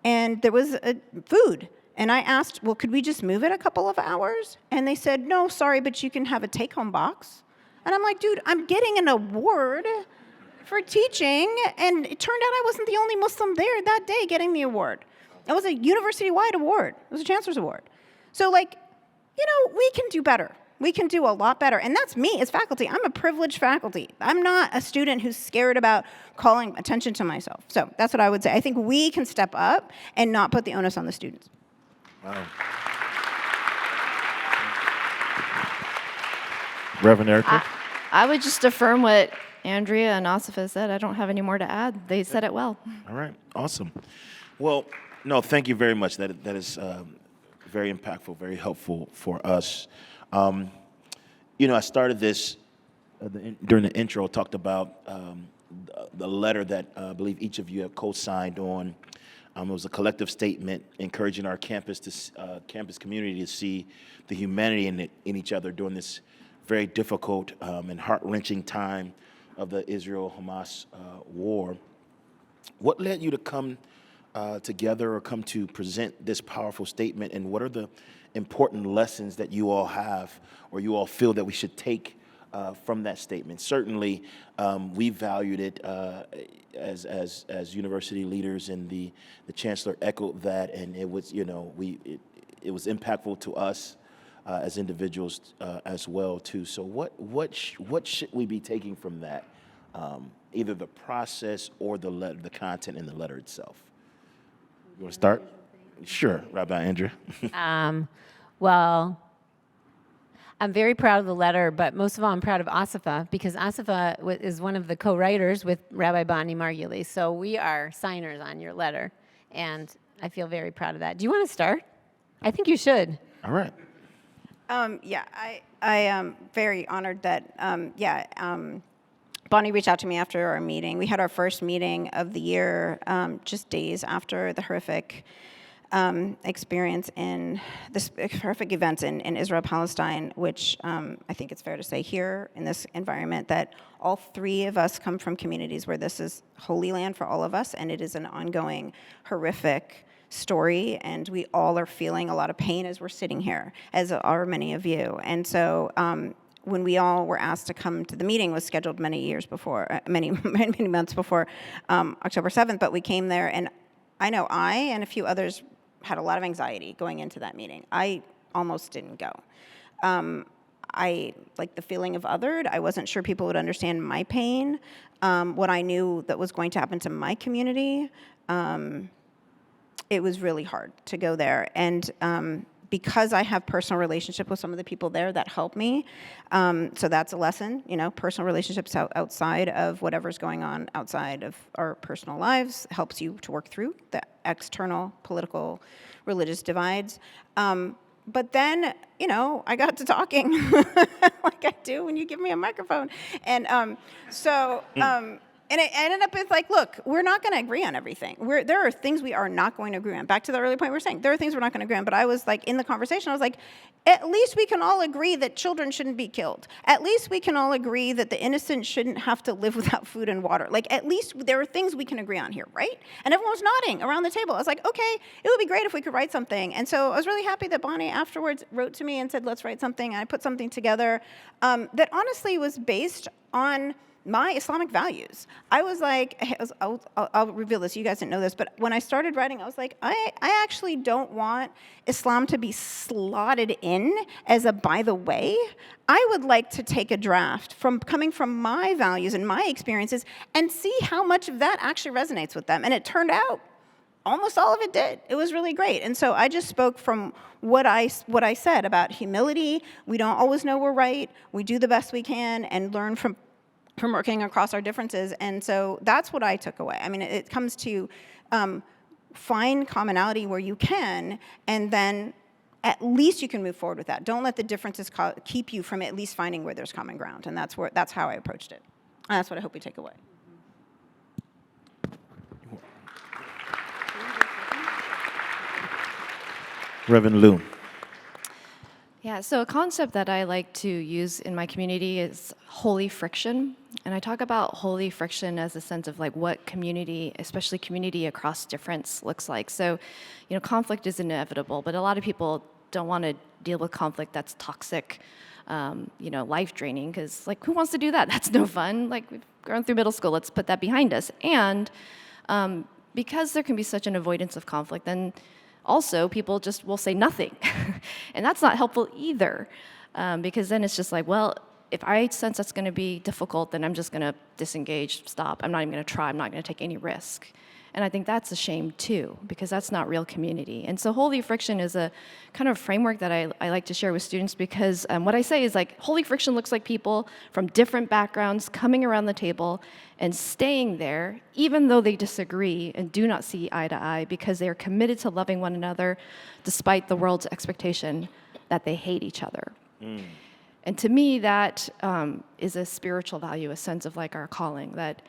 and there was food. And I asked, well, could we just move it a couple of hours? And they said, no, sorry, but you can have a take-home box. And I'm like, dude, I'm getting an award for teaching, and it turned out I wasn't the only Muslim there that day getting the award. It was a university-wide award. It was a chancellor's award. So, we can do better. We can do a lot better, and that's me as faculty. I'm a privileged faculty. I'm not a student who's scared about calling attention to myself. So that's what I would say. I think we can step up and not put the onus on the students. Wow. Reverend Erica? I would just affirm what Andrea and Asifa said. I don't have any more to add. They said it well. All right, awesome. Well, no, thank you very much. That is very impactful, very helpful for us. I started this during the intro, talked about the letter that I believe each of you have co-signed on. It was a collective statement encouraging our campus community to see the humanity in each other during this very difficult and heart-wrenching time of the Israel-Hamas war. What led you to come together or come to present this powerful statement, and what are the important lessons that you all have or you all feel that we should take from that statement? Certainly, we valued it as university leaders, and the chancellor echoed that, and it was it was impactful to us as individuals as well too. So what should we be taking from that? Either the process or the content in the letter itself. You want to start? Sure, Rabbi Andrea. Well, I'm very proud of the letter, but most of all, I'm proud of Asifa, because Asifa is one of the co-writers with Rabbi Bonnie Margulies. So we are signers on your letter, and I feel very proud of that. Do you want to start? I think you should. All right. Yeah, I am very honored that, Bonnie reached out to me after our meeting. We had our first meeting of the year just days after the horrific experience in this horrific events in Israel-Palestine, which I think it's fair to say here in this environment that all three of us come from communities where this is holy land for all of us, and it is an ongoing horrific story, and we all are feeling a lot of pain as we're sitting here, as are many of you. And so when we all were asked to come to the meeting, was scheduled many years before, many months before October 7th, but we came there, and I know I and a few others had a lot of anxiety going into that meeting. I almost didn't go. I like the feeling of othered. I wasn't sure people would understand my pain, what I knew that was going to happen to my community. It was really hard to go there. And because I have personal relationship with some of the people there, that helped me. So that's a lesson, personal relationships outside of whatever's going on outside of our personal lives helps you to work through the external political, religious divides. But then, I got to talking like I do when you give me a microphone. And and it ended up with look, we're not going to agree on everything. There are things we are not going to agree on. Back to the earlier point we were saying, there are things we're not going to agree on. But I was in the conversation, I was like, at least we can all agree that children shouldn't be killed. At least we can all agree that the innocent shouldn't have to live without food and water. At least there are things we can agree on here, right? And everyone was nodding around the table. I was like, okay, it would be great if we could write something. And so I was really happy that Bonnie afterwards wrote to me and said, let's write something. And I put something together that honestly was based on my Islamic values. I was like, I'll reveal this, you guys didn't know this, but when I started writing, I was like, I actually don't want Islam to be slotted in as a by the way. I would like to take a draft coming from my values and my experiences and see how much of that actually resonates with them. And it turned out almost all of it did. It was really great. And so I just spoke from what I said about humility. We don't always know we're right. We do the best we can and learn from working across our differences. And so that's what I took away. I mean, it comes to find commonality where you can, and then at least you can move forward with that. Don't let the differences keep you from at least finding where there's common ground. And that's how I approached it. And that's what I hope we take away. Reverend Liu. Yeah, so a concept that I like to use in my community is holy friction. And I talk about holy friction as a sense of what community, especially community across difference, looks like. So, conflict is inevitable, but a lot of people don't want to deal with conflict that's toxic, life draining, because who wants to do that? That's no fun. We've grown through middle school, let's put that behind us. And because there can be such an avoidance of conflict, then also, people just will say nothing. And that's not helpful either, because then it's just well, if I sense that's going to be difficult, then I'm just going to disengage, stop. I'm not even going to try. I'm not going to take any risk. And I think that's a shame too, because that's not real community. And so holy friction is a kind of framework that I like to share with students, because what I say is holy friction looks like people from different backgrounds coming around the table and staying there, even though they disagree and do not see eye to eye, because they are committed to loving one another despite the world's expectation that they hate each other. And to me, that is a spiritual value, a sense of our calling, that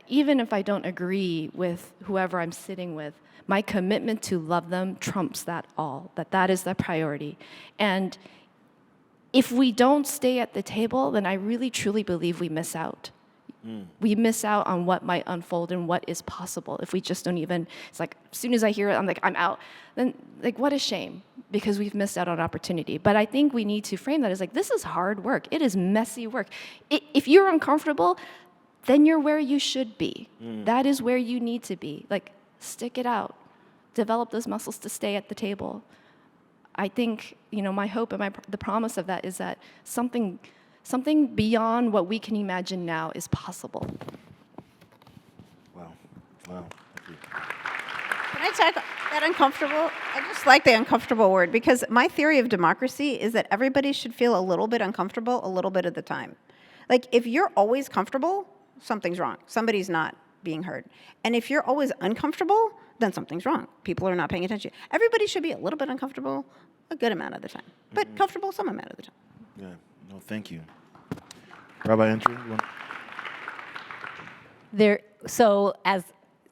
even if I don't agree with whoever I'm sitting with, my commitment to love them trumps that all, that is the priority. And if we don't stay at the table, then I really truly believe we miss out. We miss out on what might unfold and what is possible if we just don't even, it's as soon as I hear it, I'm out. Then what a shame, because we've missed out on opportunity. But I think we need to frame that as this is hard work. It is messy work. If you're uncomfortable, then you're where you should be. That is where you need to be. Stick it out. Develop those muscles to stay at the table. I think, my hope and the promise of that is that something beyond what we can imagine now is possible. Wow. Thank you. Can I talk? That uncomfortable, I just like the uncomfortable word, because my theory of democracy is that everybody should feel a little bit uncomfortable a little bit at the time. Like, if you're always comfortable, something's wrong. Somebody's not being heard. And if you're always uncomfortable, then something's wrong. People are not paying attention. Everybody should be a little bit uncomfortable a good amount of the time, but comfortable some amount of the time. Yeah. No, thank you. Rabbi Andrea, you want? So as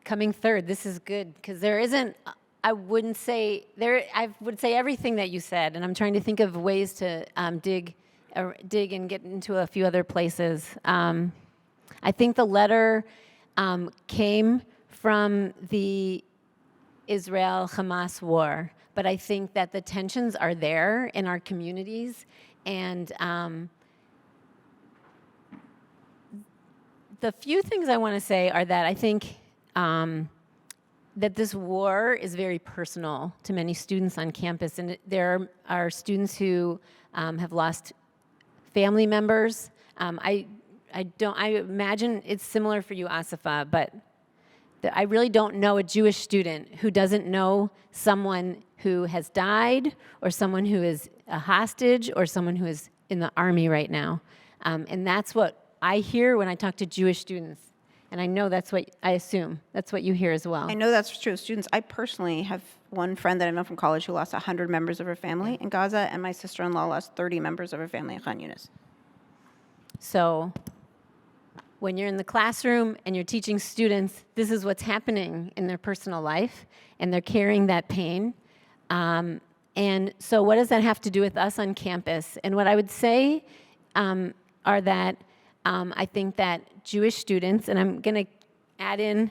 coming third, this is good because there isn't. I would say everything that you said, and I'm trying to think of ways to dig and get into a few other places. I think the letter came from the Israel-Hamas war, but I think that the tensions are there in our communities, and the few things I want to say are that I think that this war is very personal to many students on campus, and there are students who have lost family members. I imagine it's similar for you, Asifa, but I really don't know a Jewish student who doesn't know someone who has died, or someone who is a hostage, or someone who is in the army right now. And that's what I hear when I talk to Jewish students. And I know I assume that's what you hear as well. I know that's true of students. I personally have one friend that I know from college who lost 100 members of her family in Gaza, and my sister-in-law lost 30 members of her family in Khan Yunis. So when you're in the classroom and you're teaching students, this is what's happening in their personal life, and they're carrying that pain. And so what does that have to do with us on campus? And what I would say are that I think that Jewish students, and I'm going to add in,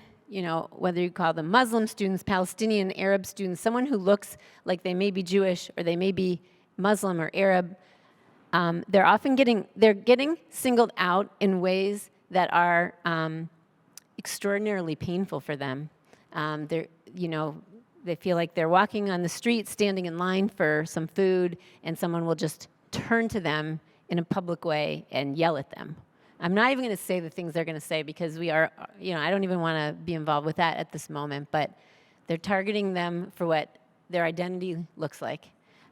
whether you call them Muslim students, Palestinian, Arab students, someone who looks like they may be Jewish or they may be Muslim or Arab, they're getting singled out in ways that are extraordinarily painful for them. They feel like they're walking on the street, standing in line for some food, and someone will just turn to them in a public way and yell at them. I'm not even going to say the things they're going to say because I don't even want to be involved with that at this moment, but they're targeting them for what their identity looks like.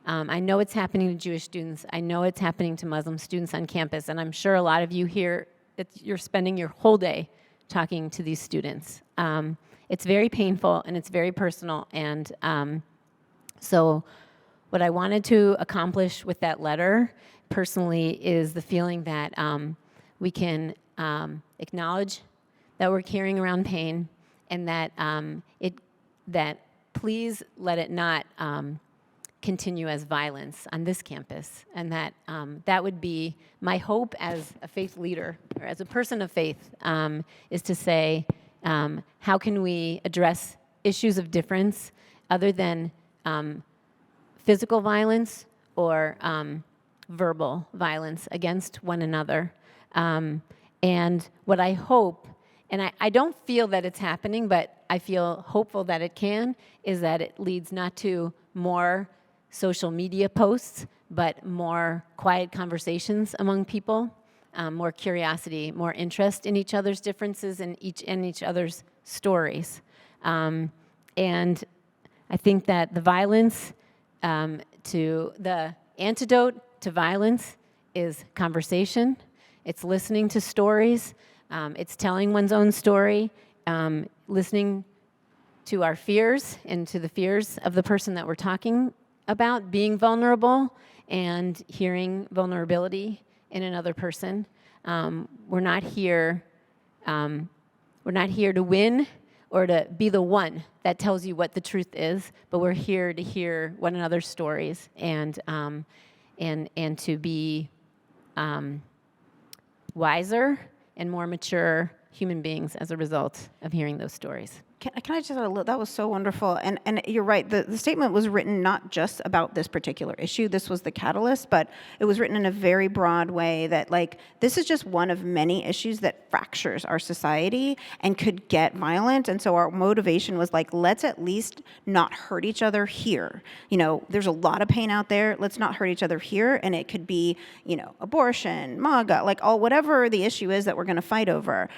I know it's happening to Jewish students. I know it's happening to Muslim students on campus, and I'm sure a lot of you here, you're spending your whole day talking to these students. It's very painful, and it's very personal, and so what I wanted to accomplish with that letter personally is the feeling that we can acknowledge that we're carrying around pain, and that that please let it not continue as violence on this campus, and that that would be my hope as a faith leader or as a person of faith, is to say, how can we address issues of difference other than physical violence or verbal violence against one another. And what I hope, and I don't feel that it's happening, but I feel hopeful that it can, is that it leads not to more social media posts, but more quiet conversations among people, more curiosity, more interest in each other's differences and each other's stories. And I think that the antidote to violence is conversation. It's listening to stories. It's telling one's own story, listening to our fears and to the fears of the person that we're talking about, being vulnerable and hearing vulnerability in another person. We're not here to win or to be the one that tells you what the truth is, but we're here to hear one another's stories and to be wiser and more mature human beings as a result of hearing those stories. Can I just add a little? That was so wonderful. And you're right. The statement was written not just about this particular issue. This was the catalyst, but it was written in a very broad way that, this is just one of many issues that fractures our society and could get violent. And so our motivation was let's at least not hurt each other here. There's a lot of pain out there. Let's not hurt each other here. And it could be, abortion, MAGA, whatever the issue is that we're going to fight over.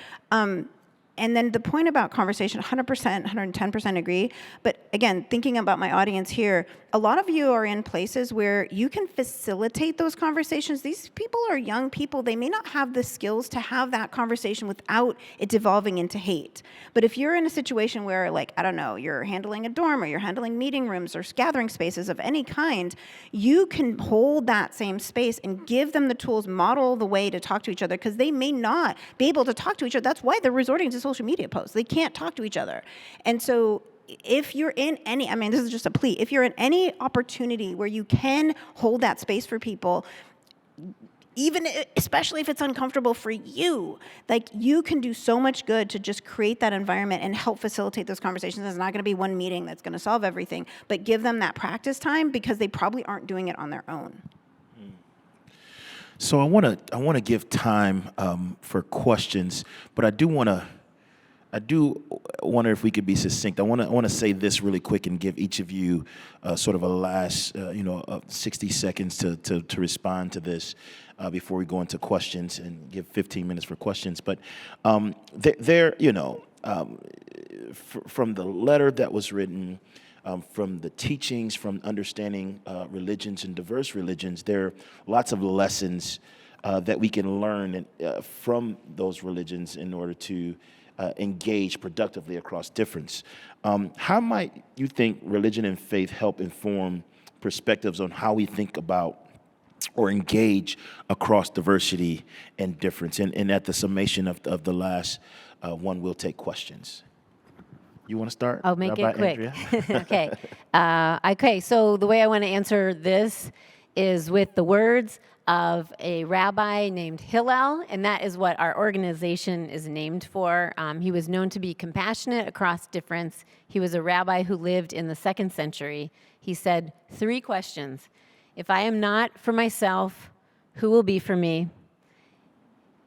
And then the point about conversation, 100%, 110% agree. But again, thinking about my audience here, a lot of you are in places where you can facilitate those conversations. These people are young people. They may not have the skills to have that conversation without it devolving into hate. But if you're in a situation where, like, I don't know, you're handling a dorm or you're handling meeting rooms or gathering spaces of any kind, you can hold that same space and give them the tools, model the way to talk to each other, because they may not be able to talk to each other. That's why they're resorting to social media posts. They can't talk to each other. And so if you're in any, I mean, this is just a plea, if you're in any opportunity where you can hold that space for people, even especially if it's uncomfortable for you, like, you can do so much good to just create that environment and help facilitate those conversations. It's not going to be one meeting that's going to solve everything, but give them that practice time, because they probably aren't doing it on their own. So I want to give time for questions, but I do wonder if we could be succinct. I want to say this really quick and give each of you sort of a last 60 seconds to respond to this before we go into questions, and give 15 minutes for questions. But from the letter that was written, from the teachings, from understanding religions and diverse religions, there are lots of lessons that we can learn from those religions in order to engage productively across difference. How might you think religion and faith help inform perspectives on how we think about or engage across diversity and difference? And at the summation of the last one, we'll take questions. You want to start? I'll make Rabbi it quick. Andrea? Okay. Okay, so the way I want to answer this is with the words of a rabbi named Hillel, and that is what our organization is named for. He was known to be compassionate across difference. He was a rabbi who lived in the 2nd century. He said 3 questions. If I am not for myself, who will be for me?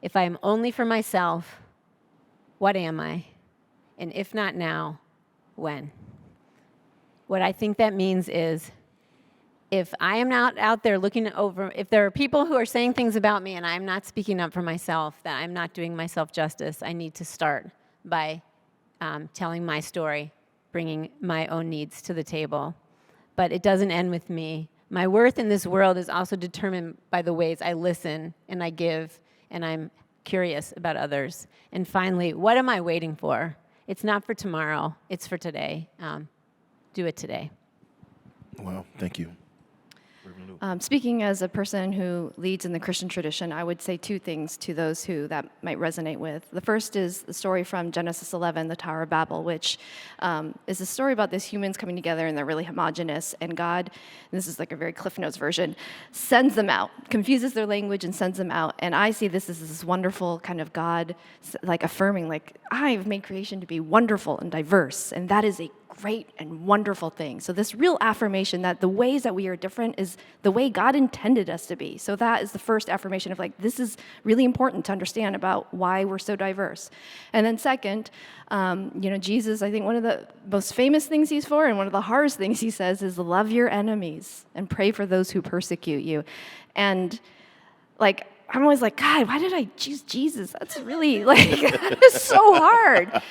If I am only for myself, what am I? And if not now, when? What I think that means is, if I am not out there looking over, if there are people who are saying things about me and I'm not speaking up for myself, that I'm not doing myself justice, I need to start by telling my story, bringing my own needs to the table. But it doesn't end with me. My worth in this world is also determined by the ways I listen and I give, and I'm curious about others. And finally, what am I waiting for? It's not for tomorrow, it's for today. Do it today. Well, thank you. Speaking as a person who leads in the Christian tradition, I would say 2 things to those who that might resonate with. The first is the story from Genesis 11, the Tower of Babel, which is a story about these humans coming together and they're really homogenous, and God, and this is like a very Cliff Notes version, sends them out, confuses their language and sends them out. And I see this as this wonderful kind of God like affirming, like, I've made creation to be wonderful and diverse, and that is a great and wonderful thing. So this real affirmation that the ways that we are different is the way God intended us to be. So that is the first affirmation of, like, this is really important to understand about why we're so diverse. And then second, Jesus, I think one of the most famous things he's for, and one of the hardest things he says, is love your enemies and pray for those who persecute you. And like, I'm always like, God, why did I choose Jesus? That's really, like, that is so hard.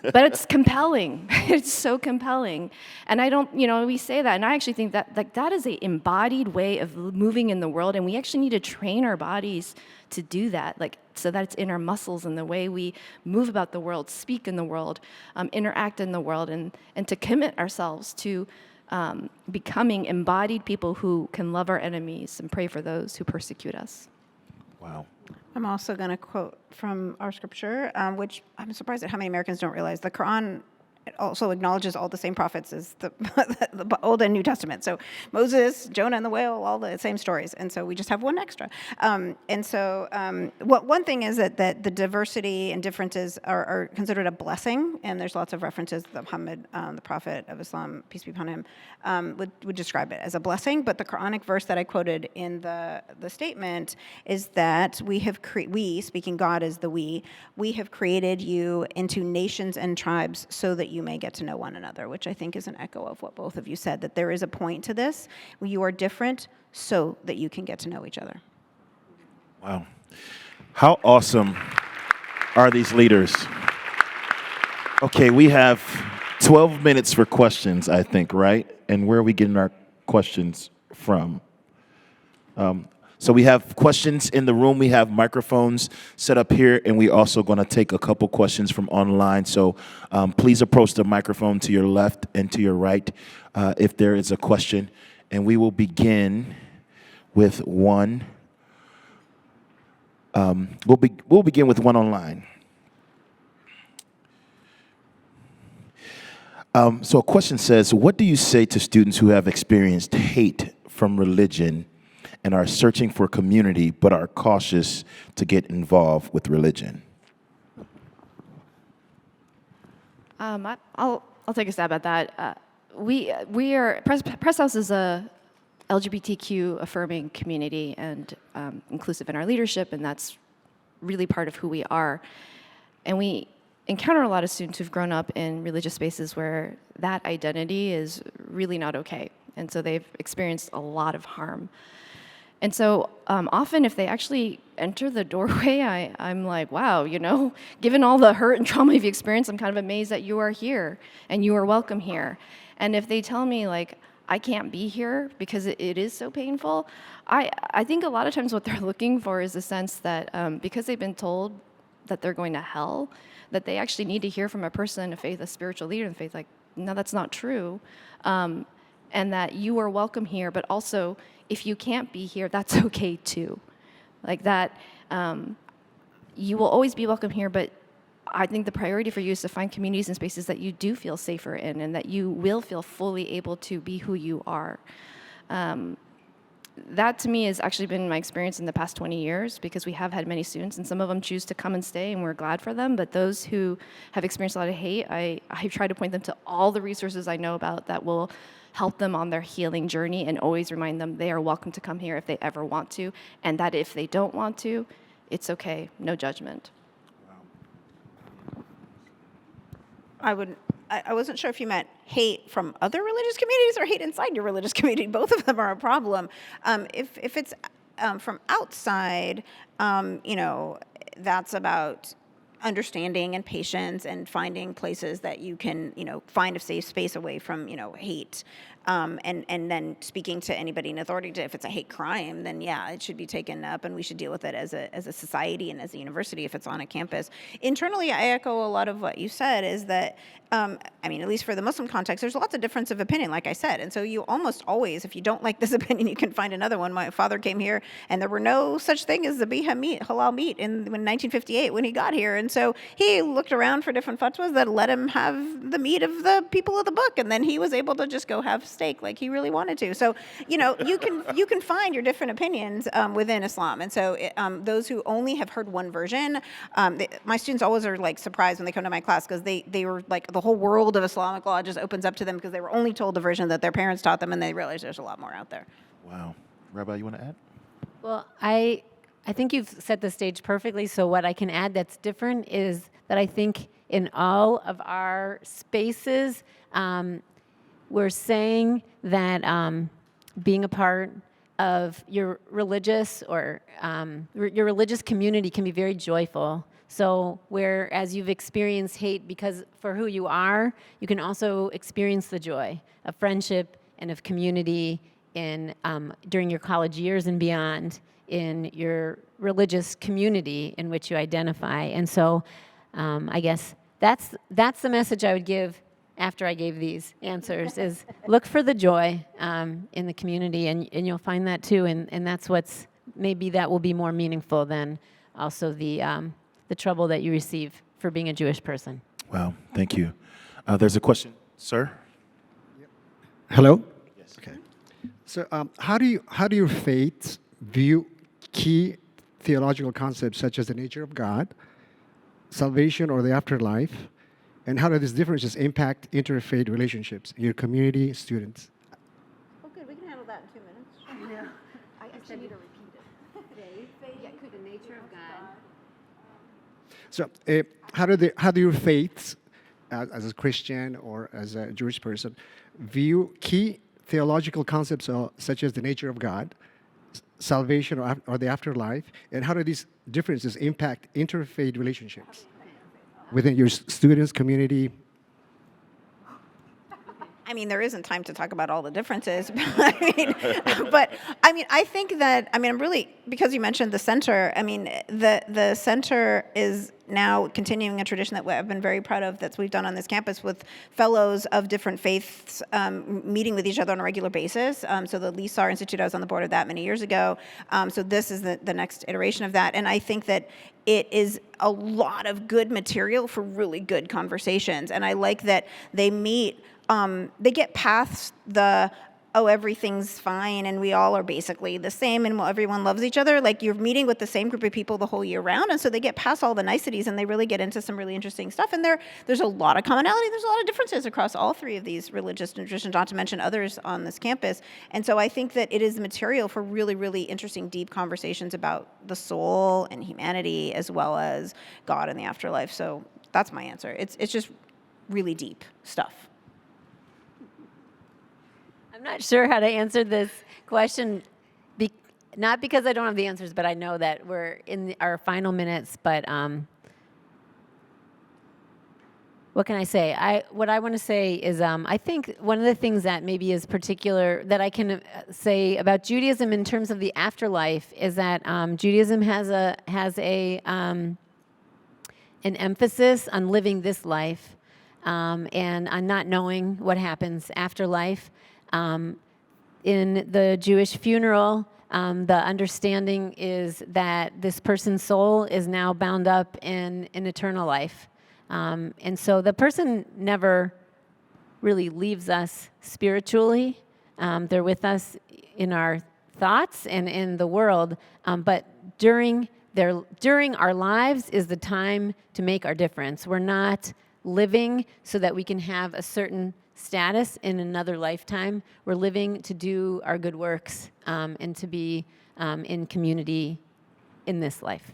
But it's compelling. It's so compelling. And I don't, we say that, and I actually think that, like, that is an embodied way of moving in the world, and we actually need to train our bodies to do that, like, so that it's in our muscles and the way we move about the world, speak in the world, interact in the world, and to commit ourselves to becoming embodied people who can love our enemies and pray for those who persecute us. Wow. I'm also going to quote from our scripture, which I'm surprised at how many Americans don't realize. The Quran also acknowledges all the same prophets as the Old and New Testament. So Moses, Jonah and the whale, all the same stories. And so we just have one extra. One thing is that the diversity and differences are considered a blessing. And there's lots of references that Muhammad, the prophet of Islam, peace be upon him, would describe it as a blessing. But the Quranic verse that I quoted in the statement is that we, speaking God as the we have created you into nations and tribes so that you may get to know one another, which I think is an echo of what both of you said, that there is a point to this. You are different so that you can get to know each other. Wow. How awesome. are these leaders? Okay, we have 12 minutes for questions, I think, right? And where are we getting our questions from? So we have questions in the room. We have microphones set up here, and we're also going to take a couple questions from online. So please approach the microphone to your left and to your right if there is a question. And we will begin with one. We'll begin with one online. So a question says, what do you say to students who have experienced hate from religion and are searching for community but are cautious to get involved with religion? I'll take a stab at that. We are Press House is a LGBTQ affirming community and inclusive in our leadership, and that's really part of who we are. And we encounter a lot of students who've grown up in religious spaces where that identity is really not okay. And so they've experienced a lot of harm. And so often if they actually enter the doorway, I'm like, wow, given all the hurt and trauma you've experienced, I'm kind of amazed that you are here and you are welcome here. And if they tell me like, I can't be here because it is so painful, I think a lot of times what they're looking for is a sense that because they've been told that they're going to hell, that they actually need to hear from a person of faith, a spiritual leader in faith, like, no, that's not true. And that you are welcome here, but also if you can't be here, that's okay too. Like that, you will always be welcome here, but I think the priority for you is to find communities and spaces that you do feel safer in and that you will feel fully able to be who you are. That to me has actually been my experience in the past 20 years because we have had many students and some of them choose to come and stay and we're glad for them, but those who have experienced a lot of hate, I try to point them to all the resources I know about that will help them on their healing journey and always remind them they are welcome to come here if they ever want to, and that if they don't want to, it's okay, no judgment. I wasn't sure if you meant hate from other religious communities or hate inside your religious community. Both of them are a problem. If it's from outside, that's about understanding and patience and finding places that you can, find a safe space away from, hate. And then speaking to anybody in authority if it's a hate crime, then yeah, it should be taken up and we should deal with it as a society and as a university if it's on a campus. Internally, I echo a lot of what you said is that, at least for the Muslim context, there's lots of difference of opinion, like I said. And so you almost always, if you don't like this opinion, you can find another one. My father came here and there were no such thing as the halal meat in 1958 when he got here. And so he looked around for different fatwas that let him have the meat of the people of the book. And then he was able to just go have steak like he really wanted to. So, you can find your different opinions within Islam. And so those who only have heard one version, my students always are like surprised when they come to my class because they were like the whole world of Islamic law just opens up to them because they were only told the version that their parents taught them and they realize there's a lot more out there. Wow. Rabbi, you want to add? Well, I think you've set the stage perfectly. So what I can add that's different is that I think in all of our spaces, we're saying that being a part of your religious or your religious community can be very joyful. So whereas you've experienced hate because for who you are, you can also experience the joy of friendship and of community during your college years and beyond in your religious community in which you identify. And so I guess that's the message I would give after I gave these answers is look for the joy in the community and you'll find that too. And that's maybe that will be more meaningful than also the trouble that you receive for being a Jewish person. Wow, thank you. There's a question, sir. Hello. Yes. Okay. So, how do your faiths view key theological concepts such as the nature of God, salvation or the afterlife, and how do these differences impact interfaith relationships in your community, students? Oh, good. We can handle that in 2 minutes. Yeah. I actually need to repeat it. The nature of God. So, how do your faiths, as a Christian or as a Jewish person, view key theological concepts such as the nature of God, salvation or the afterlife, and how do these differences impact interfaith relationships within your students, community? I mean, there isn't time to talk about all the differences, but I think that, I'm really, because you mentioned the center, the center is now continuing a tradition that I've been very proud of that we've done on this campus with fellows of different faiths meeting with each other on a regular basis. So the Lisar Institute, I was on the board of that many years ago. So this is the next iteration of that. And I think that it is a lot of good material for really good conversations. And I like that they meet, they get past the, oh, everything's fine and we all are basically the same and everyone loves each other. Like, you're meeting with the same group of people the whole year round, and so they get past all the niceties and they really get into some really interesting stuff. And there's a lot of commonality, there's a lot of differences across all three of these religious traditions, not to mention others on this campus. And so I think that it is material for really, really interesting, deep conversations about the soul and humanity, as well as God and the afterlife. So that's my answer. It's just really deep stuff. I'm not sure how to answer this question, not because I don't have the answers, but I know that we're in our final minutes. But what can I say? What I want to say is I think one of the things that maybe is particular that I can say about Judaism in terms of the afterlife is that Judaism has an emphasis on living this life and on not knowing what happens after life. In the Jewish funeral, the understanding is that this person's soul is now bound up in an eternal life. And so the person never really leaves us spiritually. They're with us in our thoughts and in the world. But during our lives is the time to make our difference. We're not living so that we can have a certain status in another lifetime. We're living to do our good works and to be in community in this life.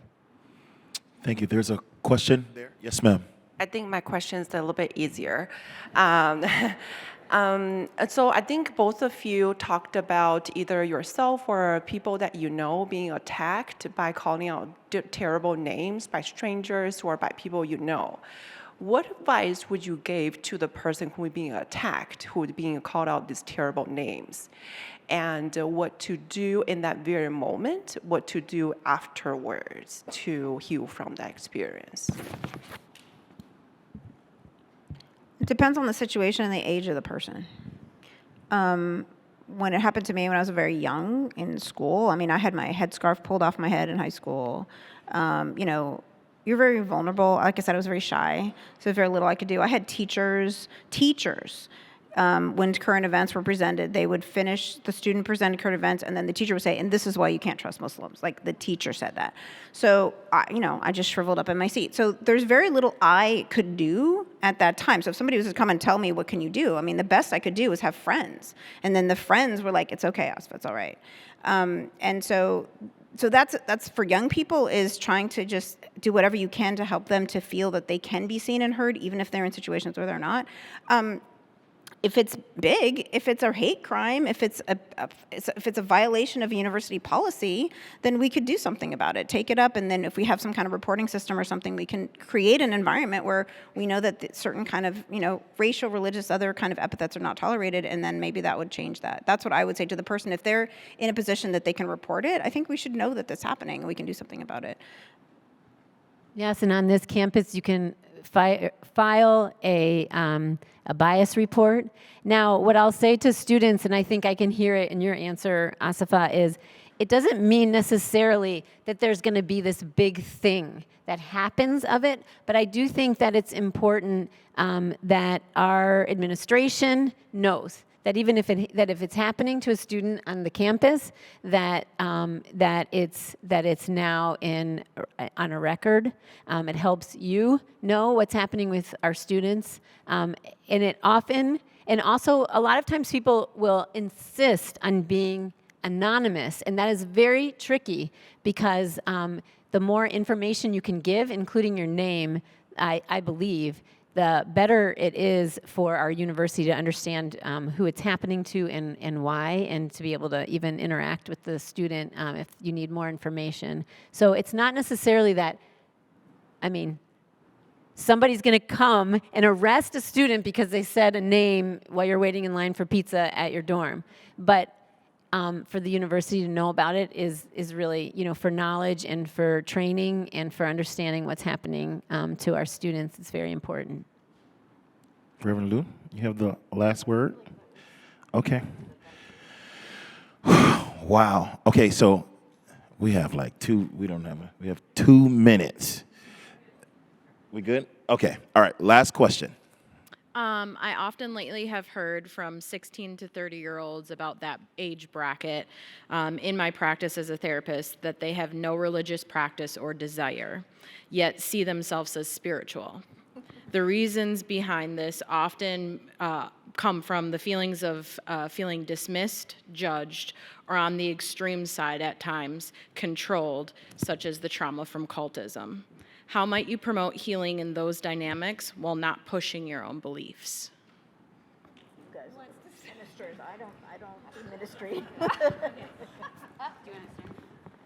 Thank you. There's a question there. Yes, ma'am. I think my question is a little bit easier. So I think both of you talked about either yourself or people that you know being attacked by calling out terrible names by strangers or by people you know. What advice would you give to the person who is being attacked, who is being called out these terrible names? And what to do in that very moment, what to do afterwards to heal from that experience? It depends on the situation and the age of the person. When it happened to me when I was very young in school, I had my headscarf pulled off my head in high school. You're very vulnerable. Like I said, I was very shy, so there's very little I could do. I had teachers, when current events were presented, they would finish, the student presented current events, and then the teacher would say, and this is why you can't trust Muslims. Like, the teacher said that. So, I just shriveled up in my seat. So there's very little I could do at that time. So if somebody was to come and tell me, what can you do? The best I could do was have friends. And then the friends were like, it's okay, Asifa, it's all right. So that's for young people, is trying to just do whatever you can to help them to feel that they can be seen and heard, even if they're in situations where they're not. If it's big, if it's a hate crime, if it's a violation of a university policy, then we could do something about it. Take it up, and then if we have some kind of reporting system or something, we can create an environment where we know that certain kind of, racial, religious, other kind of epithets are not tolerated, and then maybe that would change that. That's what I would say to the person. If they're in a position that they can report it, I think we should know that that's happening, and we can do something about it. Yes, and on this campus, you can file a bias report. Now, what I'll say to students, and I think I can hear it in your answer, Asifa, is it doesn't mean necessarily that there's going to be this big thing that happens of it, but I do think that it's important that our administration knows that even if it's happening to a student on the campus, that it's now on a record. It helps you know what's happening with our students, and also a lot of times people will insist on being anonymous, and that is very tricky because the more information you can give, including your name, I believe, the better it is for our university to understand who it's happening to and why, and to be able to even interact with the student if you need more information. So it's not necessarily that, somebody's going to come and arrest a student because they said a name while you're waiting in line for pizza at your dorm. But for the university to know about it is really, for knowledge and for training and for understanding what's happening to our students. It's very important. Reverend Liu, you have the last word? Okay. Wow. Okay, so we have we have 2 minutes. We good? Okay. All right, last question. I often lately have heard from 16 to 30-year-olds about that age bracket in my practice as a therapist, that they have no religious practice or desire, yet see themselves as spiritual. The reasons behind this often come from the feelings of feeling dismissed, judged, or on the extreme side at times, controlled, such as the trauma from cultism. How might you promote healing in those dynamics while not pushing your own beliefs? Ministers, I don't do ministry.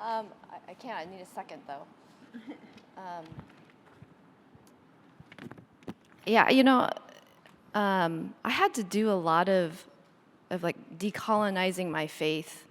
I can't. I need a second, though. I had to do a lot of like decolonizing my faith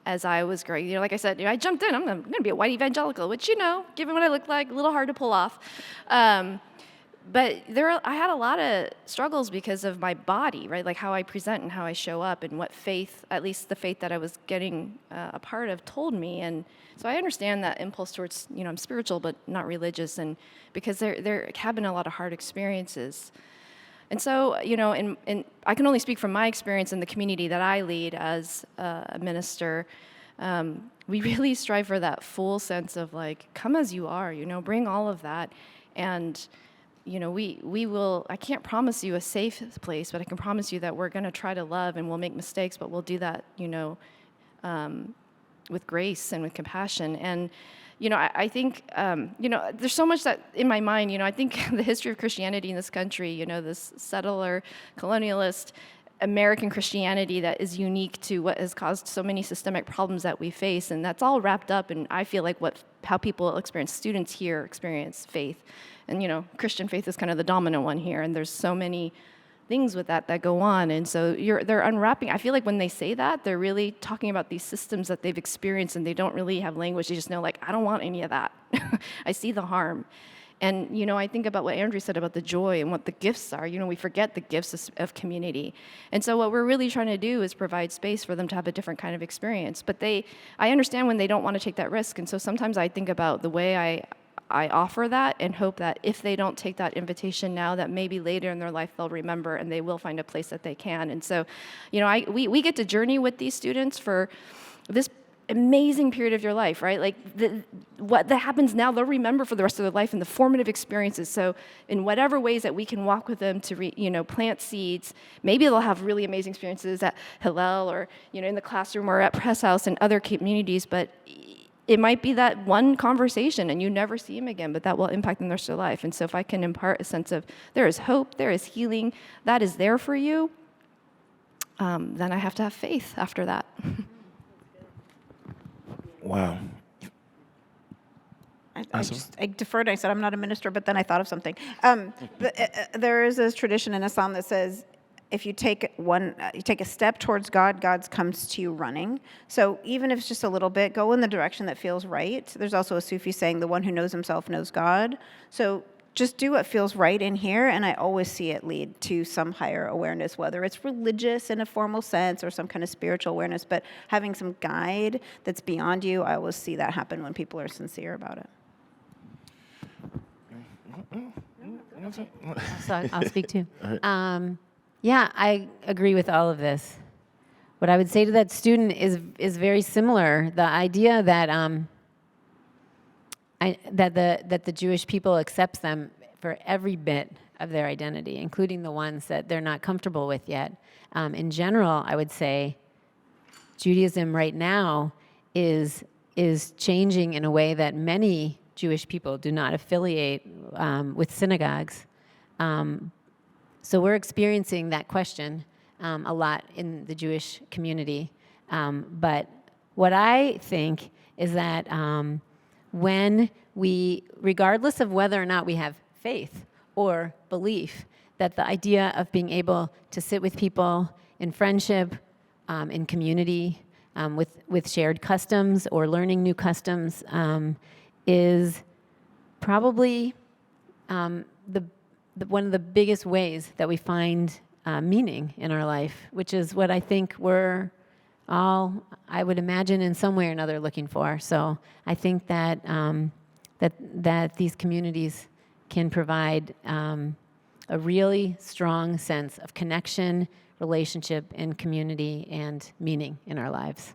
as I was growing. Like I said, I jumped in. I'm going to be a white evangelical, which, given what I look like, a little hard to pull off. But I had a lot of struggles because of my body, right? Like how I present and how I show up and what faith, at least the faith that I was getting a part of, told me. And so I understand that impulse towards, I'm spiritual but not religious, and because there have been a lot of hard experiences. And so, and I can only speak from my experience in the community that I lead as a minister. We really strive for that full sense of like, come as you are, bring all of that. And, we will, I can't promise you a safe place, but I can promise you that we're going to try to love, and we'll make mistakes, but we'll do that, with grace and with compassion. And, I think, there's so much that in my mind, I think the history of Christianity in this country, this settler, colonialist, American Christianity that is unique to what has caused so many systemic problems that we face, and that's all wrapped up in, I feel like, how people experience, students here experience faith. And, Christian faith is kind of the dominant one here, and there's so many things with that go on. And so they're unwrapping. I feel like when they say that, they're really talking about these systems that they've experienced, and they don't really have language. They just know, like, I don't want any of that. I see the harm. And, I think about what Andrea said about the joy and what the gifts are. We forget the gifts of community. And so what we're really trying to do is provide space for them to have a different kind of experience. But I understand when they don't want to take that risk. And so sometimes I think about the way I offer that and hope that if they don't take that invitation now, that maybe later in their life they'll remember and they will find a place that they can. And so, we get to journey with these students for this amazing period of your life, right? Like what that happens now, they'll remember for the rest of their life, and the formative experiences. So in whatever ways that we can walk with them to, plant seeds, maybe they'll have really amazing experiences at Hillel or, in the classroom or at Press House and other communities, but it might be that one conversation and you never see him again, but that will impact them the rest of their life. And so if I can impart a sense of there is hope, there is healing, that is there for you, then I have to have faith after that. Wow. I deferred. I said I'm not a minister, but then I thought of something. There is this tradition in Islam that says, if you take a step towards God, God comes to you running. So even if it's just a little bit, go in the direction that feels right. There's also a Sufi saying, the one who knows himself knows God. So just do what feels right in here, and I always see it lead to some higher awareness, whether it's religious in a formal sense or some kind of spiritual awareness, but having some guide that's beyond you, I always see that happen when people are sincere about it. So I'll speak too. Yeah, I agree with all of this. What I would say to that student is very similar. The idea that that the Jewish people accepts them for every bit of their identity, including the ones that they're not comfortable with yet. In general, I would say Judaism right now is changing in a way that many Jewish people do not affiliate with synagogues. So we're experiencing that question a lot in the Jewish community. But what I think is that when we, regardless of whether or not we have faith or belief, that the idea of being able to sit with people in friendship, in community, with shared customs or learning new customs is probably one of the biggest ways that we find meaning in our life, which is what I think we're all, I would imagine, in some way or another looking for. So I think that that these communities can provide a really strong sense of connection, relationship, and community and meaning in our lives.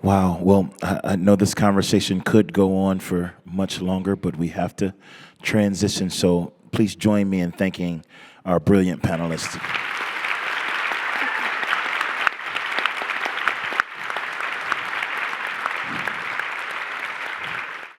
Wow. Well, I know this conversation could go on for much longer, but we have to transition. So please join me in thanking our brilliant panelists.